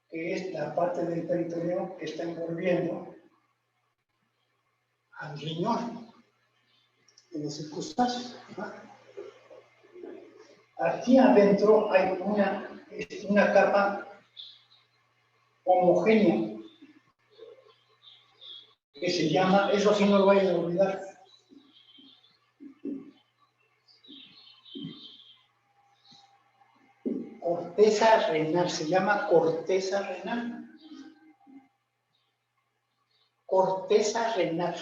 que es la parte del peritoneo que está envolviendo al riñón en las circunstancias, ¿no? Aquí adentro hay una capa homogénea que se llama, eso sí no lo vayan a olvidar, corteza renal, se llama corteza renal. Corteza renal,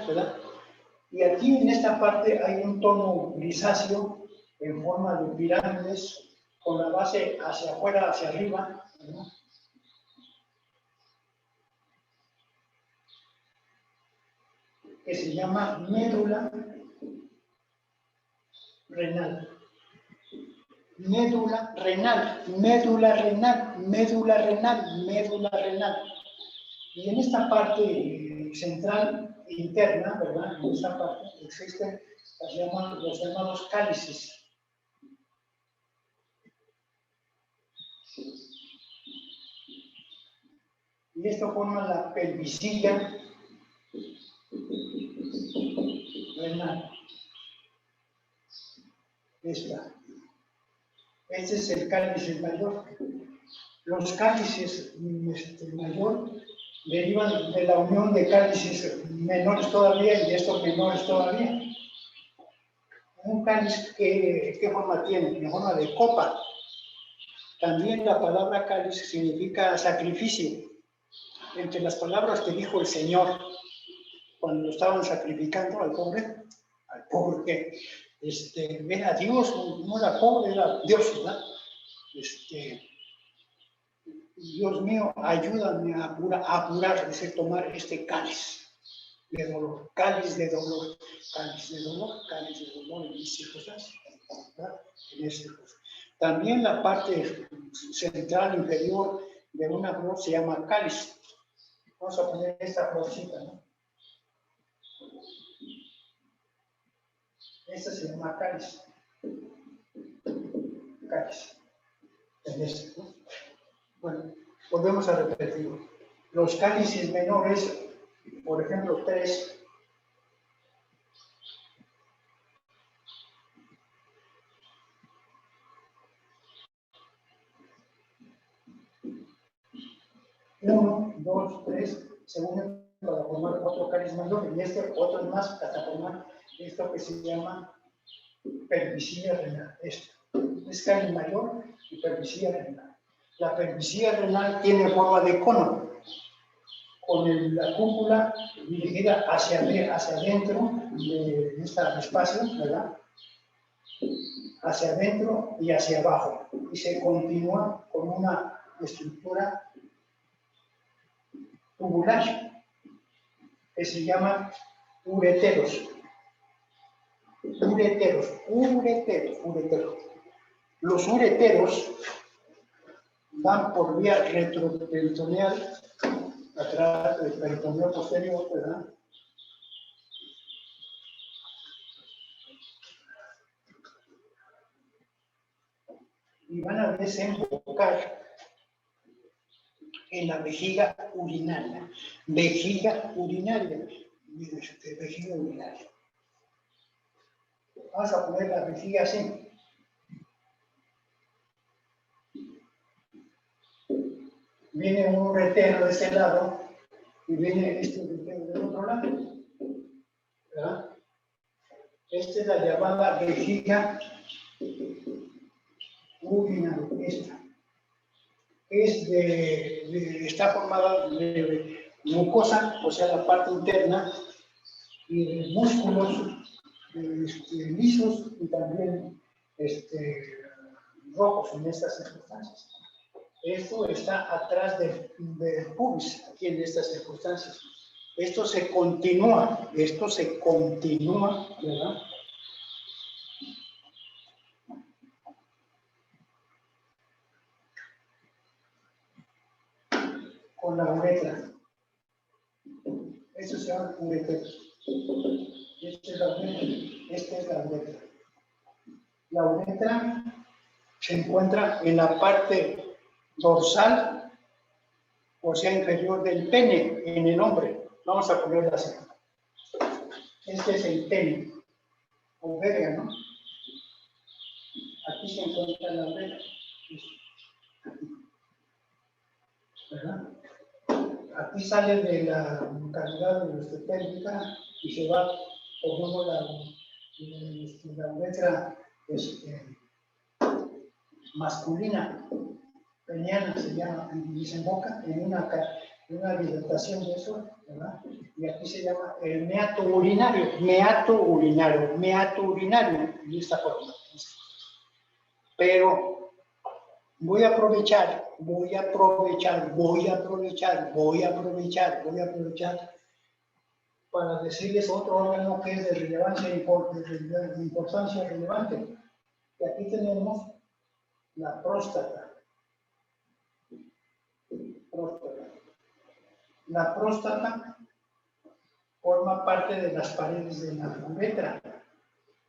¿verdad? Y aquí en esta parte hay un tono grisáceo en forma de pirámides, con la base hacia afuera, hacia arriba, ¿verdad?, que se llama médula renal. Médula renal. Y en esta parte central interna, ¿verdad?, en esta parte existen los llamados cálices. Y esto forma la pelvisilla renal. Este es el cálice mayor. Los cálices mayor derivan de la unión de cálices menores todavía y estos menores todavía. Un cáliz, ¿qué forma tiene? En forma de copa. También la palabra cáliz significa sacrificio. Entre las palabras que dijo el Señor cuando lo estaban sacrificando al pobre que ve a Dios, no era pobre, era Dios, ¿verdad? Dios mío, ayúdame a apurar, dice, tomar este cáliz de dolor, en mis circunstancias, ¿verdad? En ese caso. También la parte central inferior de una flor se llama cáliz. Vamos a poner esta florcita, ¿no? Esta se llama cáliz. ¿no? Bueno, volvemos a repetirlo. Los cálices menores, por ejemplo, 3, uno, 2, 3, se unen para formar otro cáliz mayor y otro más hasta formar esto que se llama pelvisilla renal. Esto es cáliz mayor y pelvisilla renal. La pelvisilla renal tiene forma de cono, con la cúpula dirigida hacia adentro de este espacio, ¿verdad? Hacia adentro y hacia abajo. Y se continúa con una estructura tubular que se llama ureteros. Los ureteros van por vía retroperitoneal atrás del peritoneo posterior, ¿verdad? y van a desembocar en la vejiga urinaria. Vejiga urinaria. Vejiga urinaria. Vamos a poner la vejiga así. Viene un uretero de este lado y viene este uretero del otro lado. ¿Verdad? Esta es la llamada vejiga urinaria. Esta. Está formada de mucosa, o sea, la parte interna, y de músculos lisos y también rojos en estas circunstancias. Esto está atrás del pubis, aquí en estas circunstancias. Esto se continúa, ¿verdad? Con la uretra. Esto se llama uretra. Esta es la uretra. La uretra se encuentra en la parte dorsal, o sea, inferior del pene en el hombre. Vamos a ponerla así. Este es el pene, o verga, ¿no? Aquí se encuentra la uretra. ¿Verdad? Aquí sale de la cavidad pélvica y se va formando la uretra masculina, peniana se llama, y desemboca en una dilatación de eso, ¿verdad? Y aquí se llama el meato urinario, de esta forma. Pero voy a aprovechar para decirles otro órgano que es de relevancia de importancia relevante. Y aquí tenemos la próstata. La próstata forma parte de las paredes de la uretra.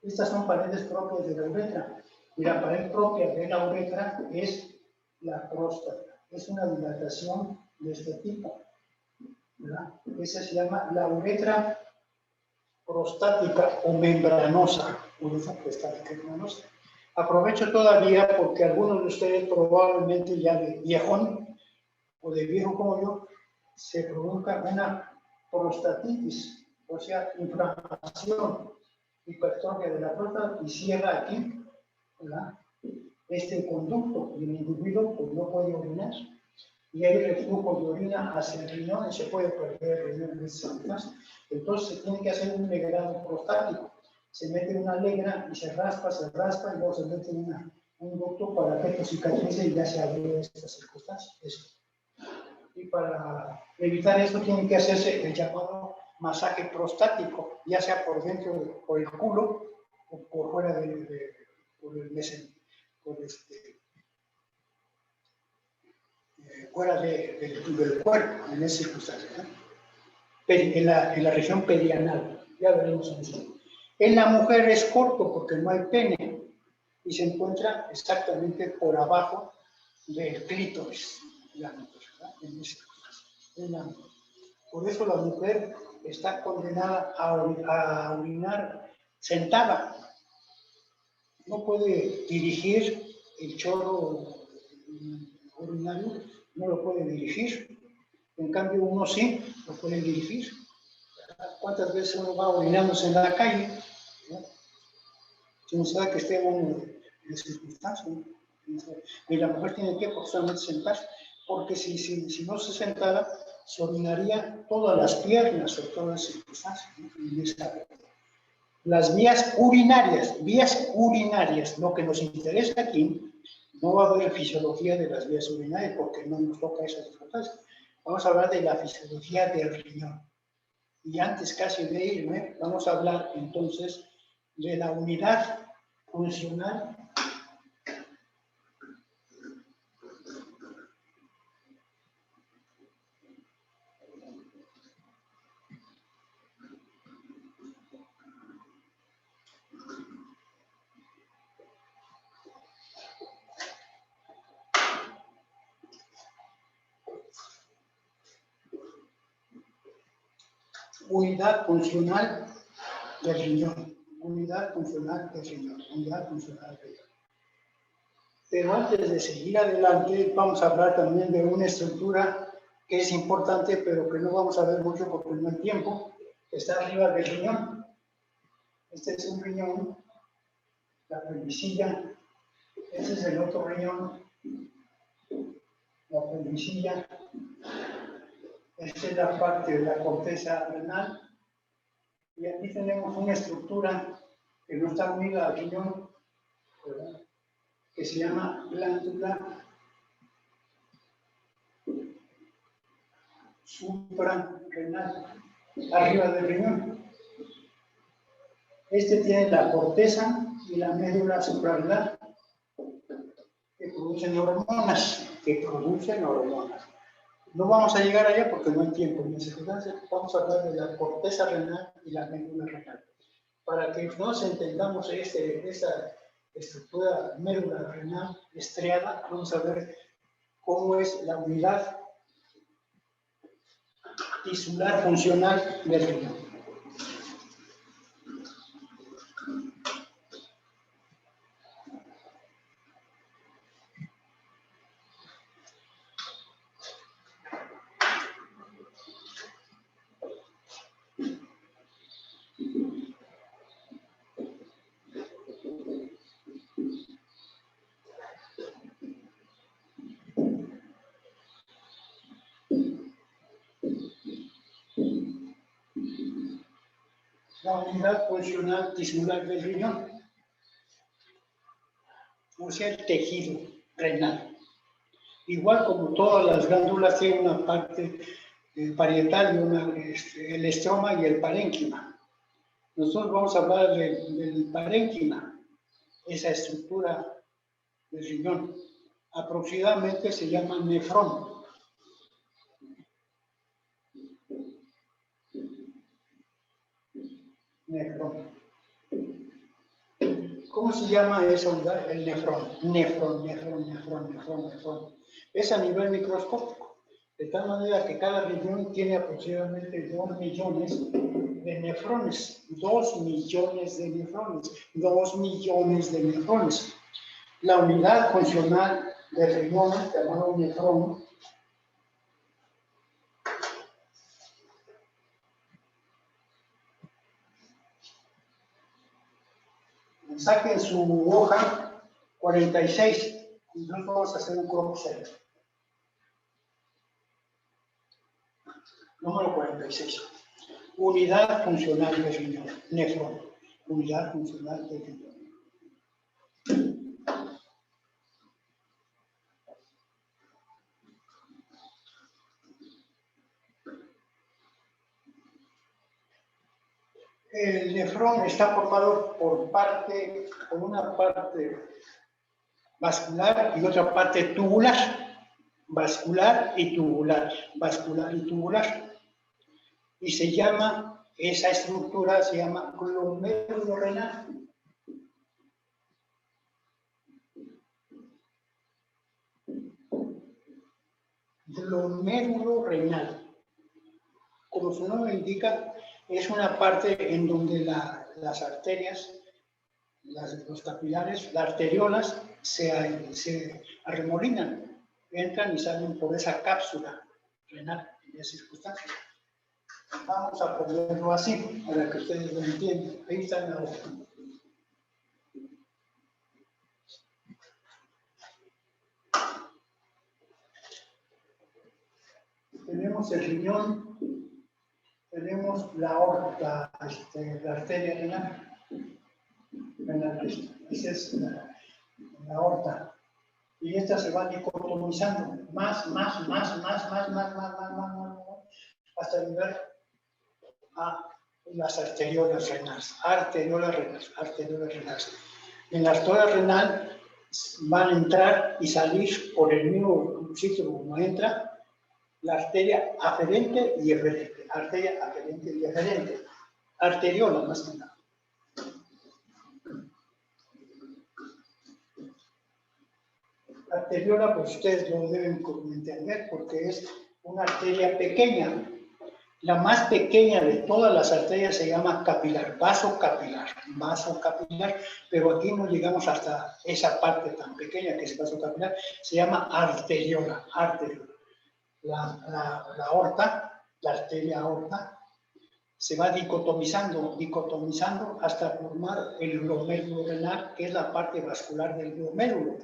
Estas son paredes propias de la uretra. Y la pared propia de la uretra es la próstata. Es una dilatación de este tipo, ¿verdad? Esa se llama la uretra prostática o membranosa. Uretra prostática membranosa. Aprovecho todavía porque algunos de ustedes probablemente ya de viejón o de viejo como yo, se provoca una prostatitis, o sea, inflamación, hipertrofia de la próstata y cierra aquí, ¿verdad? Este conducto y el individuo pues, no puede orinar y hay reflujo de orina hacia el riñón y se puede perder el riñón en esas circunstancias. Entonces se tiene que hacer un legrado prostático. Se mete una legra y se raspa y luego se mete un ducto para que esto cicatrice y ya se abre estas circunstancias. Eso. Y para evitar esto tiene que hacerse el llamado masaje prostático, ya sea por dentro, por el culo o por fuera fuera del cuerpo, en esa circunstancia, ¿no? En la región perianal, ya veremos en eso. En la mujer es corto porque no hay pene y se encuentra exactamente por abajo del clítoris, la mujer, ¿verdad? En esa circunstancia. Por eso la mujer está condenada a orinar sentada. No puede dirigir el chorro urinario, no lo puede dirigir. En cambio, uno sí lo puede dirigir. ¿Cuántas veces uno va orinándose en la calle? Si no sabe que esté uno en circunstancias, ¿no? Y la mujer tiene que forzosamente sentarse, porque si no se sentara, se orinaría todas las piernas o todas las circunstancias, ¿no? Las vías urinarias, lo que nos interesa aquí, no va a haber fisiología de las vías urinarias porque no nos toca esas circunstancias. Vamos a hablar de la fisiología del riñón. Y antes casi de irme, vamos a hablar entonces de la unidad funcional unidad funcional del riñón. Unidad funcional del riñón. Unidad funcional del riñón. Pero antes de seguir adelante, vamos a hablar también de una estructura que es importante, pero que no vamos a ver mucho porque no hay tiempo, que está arriba del riñón. Este es un riñón, la pelvis. Este es el otro riñón, la pelvis. Esta es la parte de la corteza renal. Y aquí tenemos una estructura que no está unida al riñón, ¿verdad?, que se llama glándula suprarrenal, arriba del riñón. Este tiene la corteza y la médula suprarrenal, que producen hormonas, No vamos a llegar allá porque no hay tiempo. Entonces vamos a hablar de la corteza renal y la médula renal. Para que nos entendamos esta estructura médula renal estriada, vamos a ver cómo es la unidad tisular funcional del riñón. La unidad funcional tisular del riñón, o sea, el tejido renal. Igual como todas las glándulas tienen una parte parietal y el estroma y el parénquima. Nosotros vamos a hablar del parénquima, esa estructura del riñón. Aproximadamente se llama nefrón. Nefrón. ¿Cómo se llama esa unidad? El nefrón. Nefrón. Es a nivel microscópico. De tal manera que cada riñón tiene aproximadamente 2 millones de nefrones. 2 millones de nefrones. 2 millones de nefrones. La unidad funcional del riñón, llamado nefrón, saquen su hoja 46 y nosotros vamos a hacer un cross-check. Número 46. Unidad funcional del riñón. Nefrón. Unidad funcional del riñón. El nefrón está formado por una parte vascular y otra parte tubular. Vascular y tubular. Y se llama, esa estructura se llama glomérulo renal. Glomérulo renal. Como su nombre indica, es una parte en donde las arterias, los capilares, las arteriolas se arremolinan, entran y salen por esa cápsula renal en esa circunstancia. Vamos a ponerlo así para que ustedes lo entiendan. Ahí está la hoja. Tenemos el riñón, tenemos la aorta, la arteria renal. Esa es la aorta. Y esta se va dicotomizando más, hasta llegar a las arteriolas renales. En la arteria renal van a entrar y salir por el mismo sitio como entra la arteria aferente y eferente. Arteriola más que nada. Arteriola, pues ustedes lo deben entender porque es una arteria pequeña La más pequeña de todas las arterias se llama capilar, vaso capilar, pero aquí no llegamos hasta esa parte tan pequeña que es el vaso capilar, se llama arteriola. La aorta, la arteria aorta, se va dicotomizando hasta formar el glomérulo renal, que es la parte vascular del glomérulo.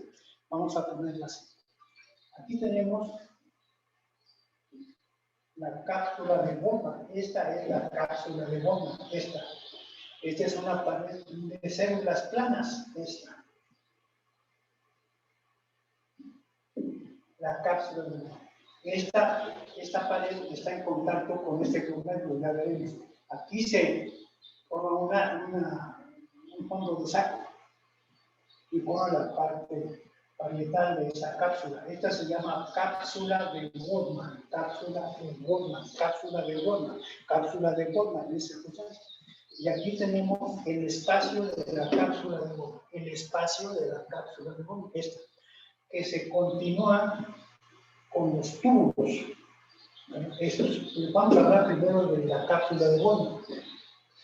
Vamos a ponerla así. Aquí tenemos la cápsula de Bowman. Esta es la cápsula de Bowman. Esta es una pared de células planas. La cápsula de Bowman. Esta pared está en contacto con este glomérulo. Ya veremos. Aquí se forma un fondo de saco y forma la parte parietal de esa cápsula. Esta se llama cápsula de Bowman, y aquí tenemos el espacio de la cápsula de Bowman, esta, que se continúa con los túbulos. Vamos a hablar primero de la cápsula de Bowman.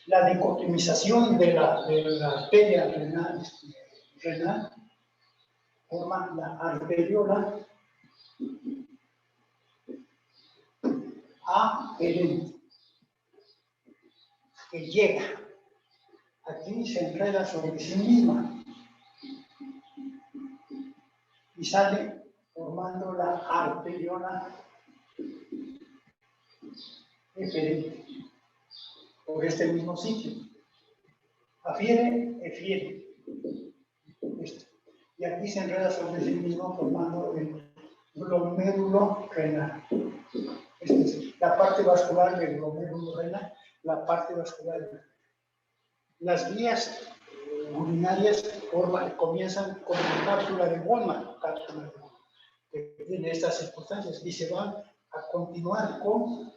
La dicotomización de la arteria renal forma la arteriola aferente, que llega. Aquí se enreda sobre sí misma y sale formando la arteriola eferente por este mismo sitio. Efiere. Y aquí se enreda sobre sí mismo formando el glomérulo renal. Esta es la parte vascular del glomérulo renal, la parte vascular del... Las vías urinarias comienzan con la cápsula de Bowman, que tiene estas circunstancias, y se van a continuar con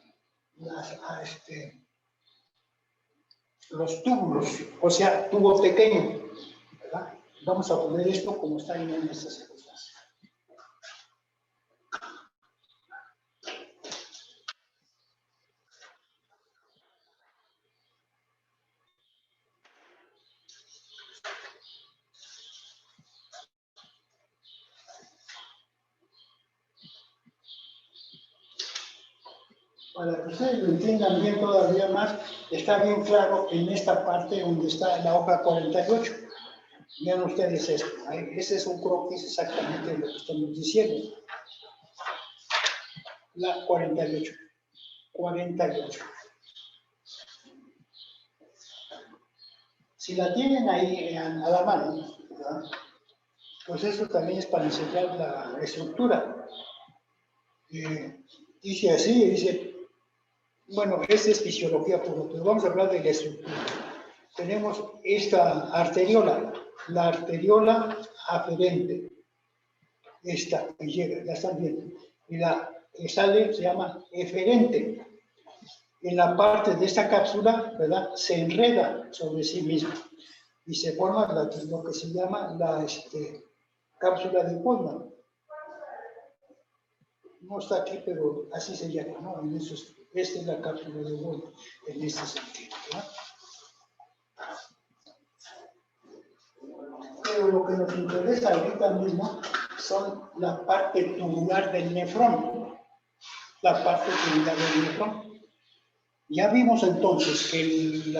los túbulos, o sea, tubo pequeño, ¿verdad? Vamos a poner esto como está en estas circunstancias. Para que ustedes lo entiendan bien todavía más, está bien claro en esta parte donde está la hoja 48. Vean ustedes esto. Ese es un croquis exactamente de lo que estamos diciendo. La 48. 48. Si la tienen ahí a la mano, ¿verdad? Pues eso también es para enseñar la estructura. Dice así, dice, bueno, esta es fisiología pura, pero vamos a hablar de la estructura. Tenemos esta arteriola, la arteriola aferente, esta que llega, ya están viendo, y la que sale se llama eferente. En la parte de esta cápsula, ¿verdad?, se enreda sobre sí misma y se forma lo que se llama la cápsula de Bowman. No está aquí, pero así se llama, ¿no? Esta es la cápsula de Bowman, en este sentido, ¿verdad? Pero lo que nos interesa ahorita mismo son la parte tubular del nefrón. La parte tubular del nefrón. Ya vimos entonces que el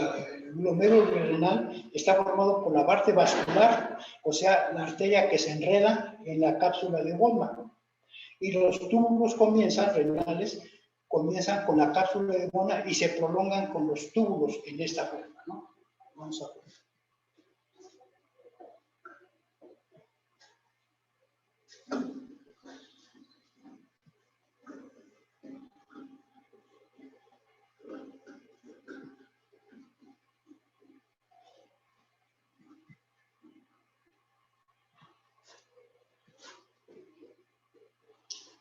glomérulo renal está formado por la parte vascular, o sea, la arteria que se enreda en la cápsula de Bowman. Y los túbulos renales comienzan con la cápsula de Bowman y se prolongan con los túbulos en esta forma, ¿no? Vamos a ver.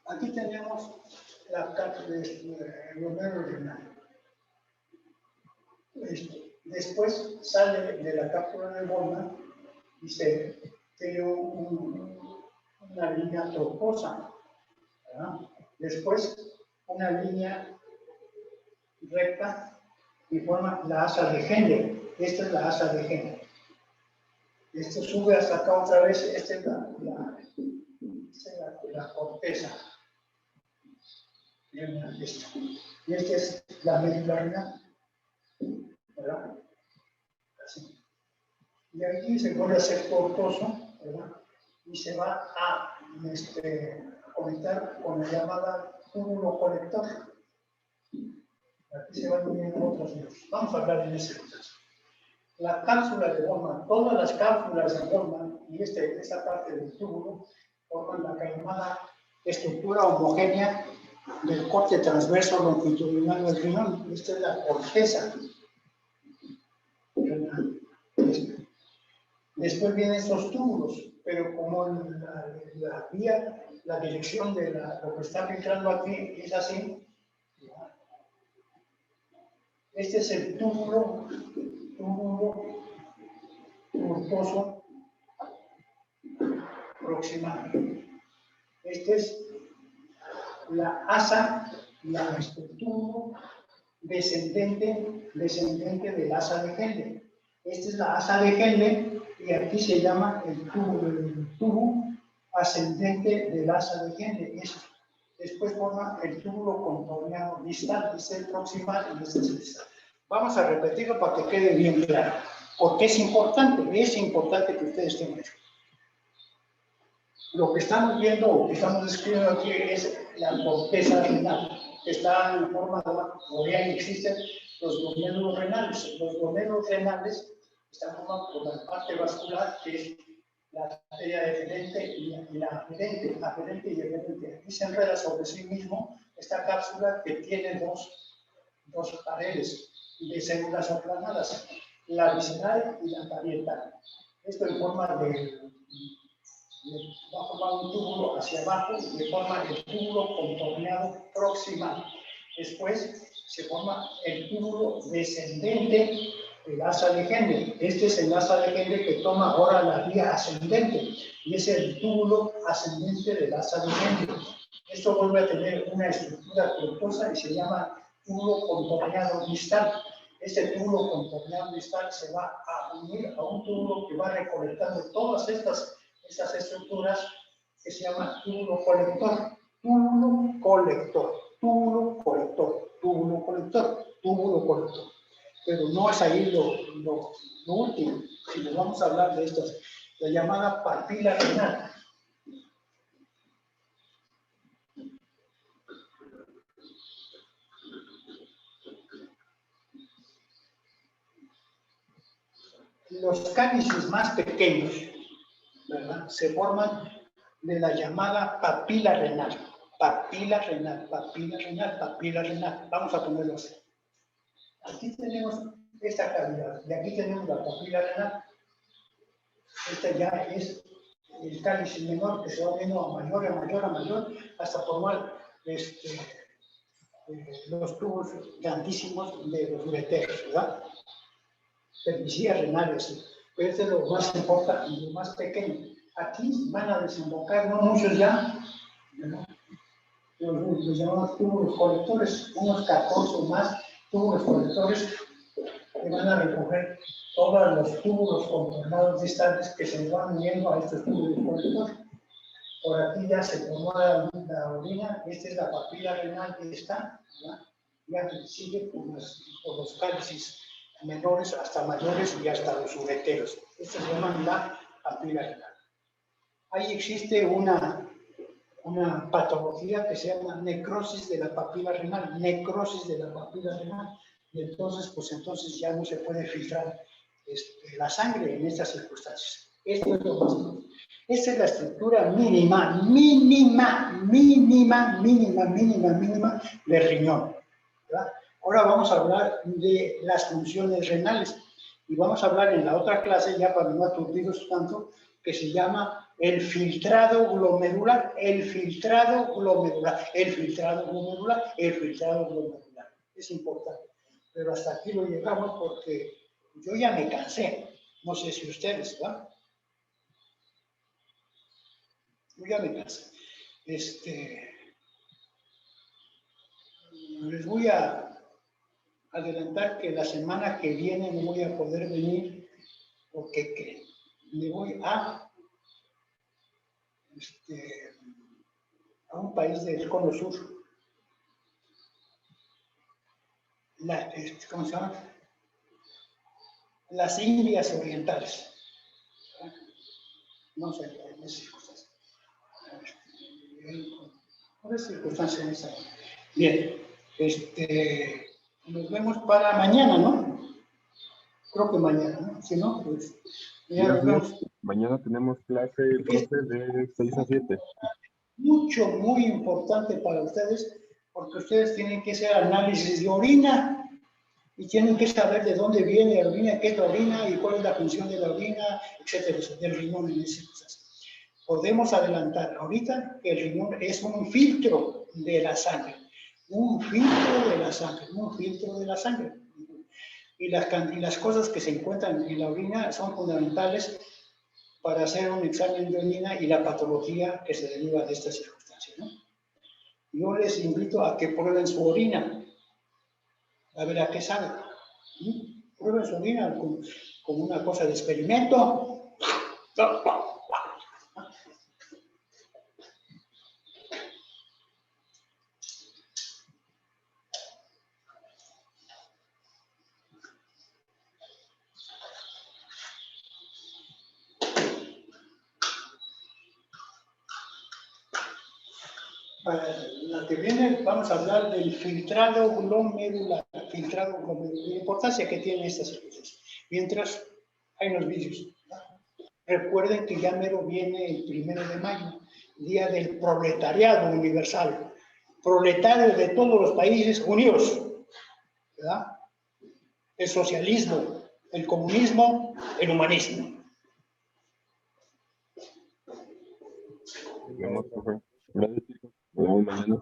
Aquí tenemos la cápsula del glomérulo renal. Después sale de la cápsula de Bowman y se tiene una línea troposa, ¿verdad? Después una línea recta y forma la asa de Henle. Esta es la asa de Henle. Esto sube hasta acá otra vez. Esta es la corteza. Y esta es la médula renal. ¿Verdad? Así. Y aquí se vuelve a hacer tortuoso, ¿verdad? Y se va a conectar con la llamada túbulo colector. Aquí se van uniendo otros números. Vamos a hablar en ese proceso. La cápsula de Bowman, todas las cápsulas de Bowman y esta parte del túbulo forman la llamada estructura homogénea del corte transverso longitudinal del riñón. Esta es la corteza. Después vienen estos túbulos, pero como la dirección de lo que está filtrando aquí es así, este es el túbulo tortuoso proximal. Este es la asa, el túbulo descendente del asa de Henle. Esta es la asa de Henle y aquí se llama el tubo ascendente del asa de Henle. Después forma el túbulo contorneado distal, este es el proximal y este es el distal. Vamos a repetirlo para que quede bien claro, porque es importante que ustedes tengan eso. Lo que estamos viendo o que estamos describiendo aquí es la corteza renal, que está en forma de o ya existen los glomérulos renales. Los glomérulos renales están formados por la parte vascular, que es la arteria deferente y la aferente, y eferente. Aquí se enreda sobre sí mismo esta cápsula que tiene dos paredes de células aplanadas, la visceral y la parietal. Esto en forma va a formar un túbulo hacia abajo y forma el túbulo contorneado proximal. Después se forma el túbulo descendente del asa de Henle. Este es el asa de Henle que toma ahora la vía ascendente y es el túbulo ascendente del asa de Henle. Esto vuelve a tener una estructura tortuosa y se llama túbulo contorneado distal. Este túbulo contorneado distal se va a unir a un túbulo que va recolectando todas estas estructuras que se llama túbulo colector, Pero no es ahí lo último, sino vamos a hablar de estas, la llamada papila renal. Los cálices más pequeños, ¿verdad?, se forman de la llamada papila renal. Vamos a ponerlo así. Aquí tenemos esta cavidad y aquí tenemos la papila renal. Esta ya es el cálice menor que se va viendo a mayor, hasta formar los tubos grandísimos de los ureteros, ¿verdad? Permicías renales, pero este es lo más importante y lo más pequeño. Aquí van a desembocar, no muchos ya, ¿no?, los llamados túbulos colectores, unos 14 más túbulos colectores que van a recoger todos los túbulos contornados distales que se van uniendo a estos túbulos colectores. Por aquí ya se formó la orina, esta es la papila renal que está, ¿verdad?, ya que sigue por los cálices menores hasta mayores y hasta los ureteros. Esta se llama la papila renal. Ahí existe una patología que se llama necrosis de la papila renal, y entonces ya no se puede filtrar la sangre en estas circunstancias. Esto es lo más común. Esta es la estructura mínima del riñón, ¿verdad? Ahora vamos a hablar de las funciones renales y vamos a hablar en la otra clase, ya para no aturdiros tanto, que se llama el filtrado glomerular. Es importante, pero hasta aquí lo llegamos porque yo ya me cansé, no sé si ustedes, ¿verdad? Yo ya me cansé. Les voy a adelantar que la semana que viene no voy a poder venir porque ¿qué? Me voy a un país del Cono Sur. ¿Cómo se llama? Las Indias Orientales. No sé, en esas circunstancias. ¿Cuál es circunstancia esa? Bien, nos vemos para mañana, ¿no? Creo que mañana, ¿no? Si no, pues ya nos vemos. Mañana tenemos clase, profe, de 6 a 7. Mucho, muy importante para ustedes, porque ustedes tienen que hacer análisis de orina y tienen que saber de dónde viene la orina, qué es la orina y cuál es la función de la orina, etcétera, del riñón en esas cosas. Podemos adelantar ahorita que el riñón es un filtro de la sangre, un filtro de la sangre, un filtro de la sangre. Y las cosas que se encuentran en la orina son fundamentales para hacer un examen de orina y la patología que se deriva de esta circunstancia, ¿no? Yo les invito a que prueben su orina, a ver a qué sabe. Prueben su orina como una cosa de experimento. La que viene vamos a hablar del filtrado glomerular, la importancia que tiene esta circunstancia. Mientras hay los vídeos. Recuerden que ya mero viene el 1 de mayo, Día del Proletariado Universal. Proletarios de todos los países unidos, ¿verdad? El socialismo, el comunismo, el humanismo. Nos vemos, profe. Gracias, chicos. Nos vemos mañana.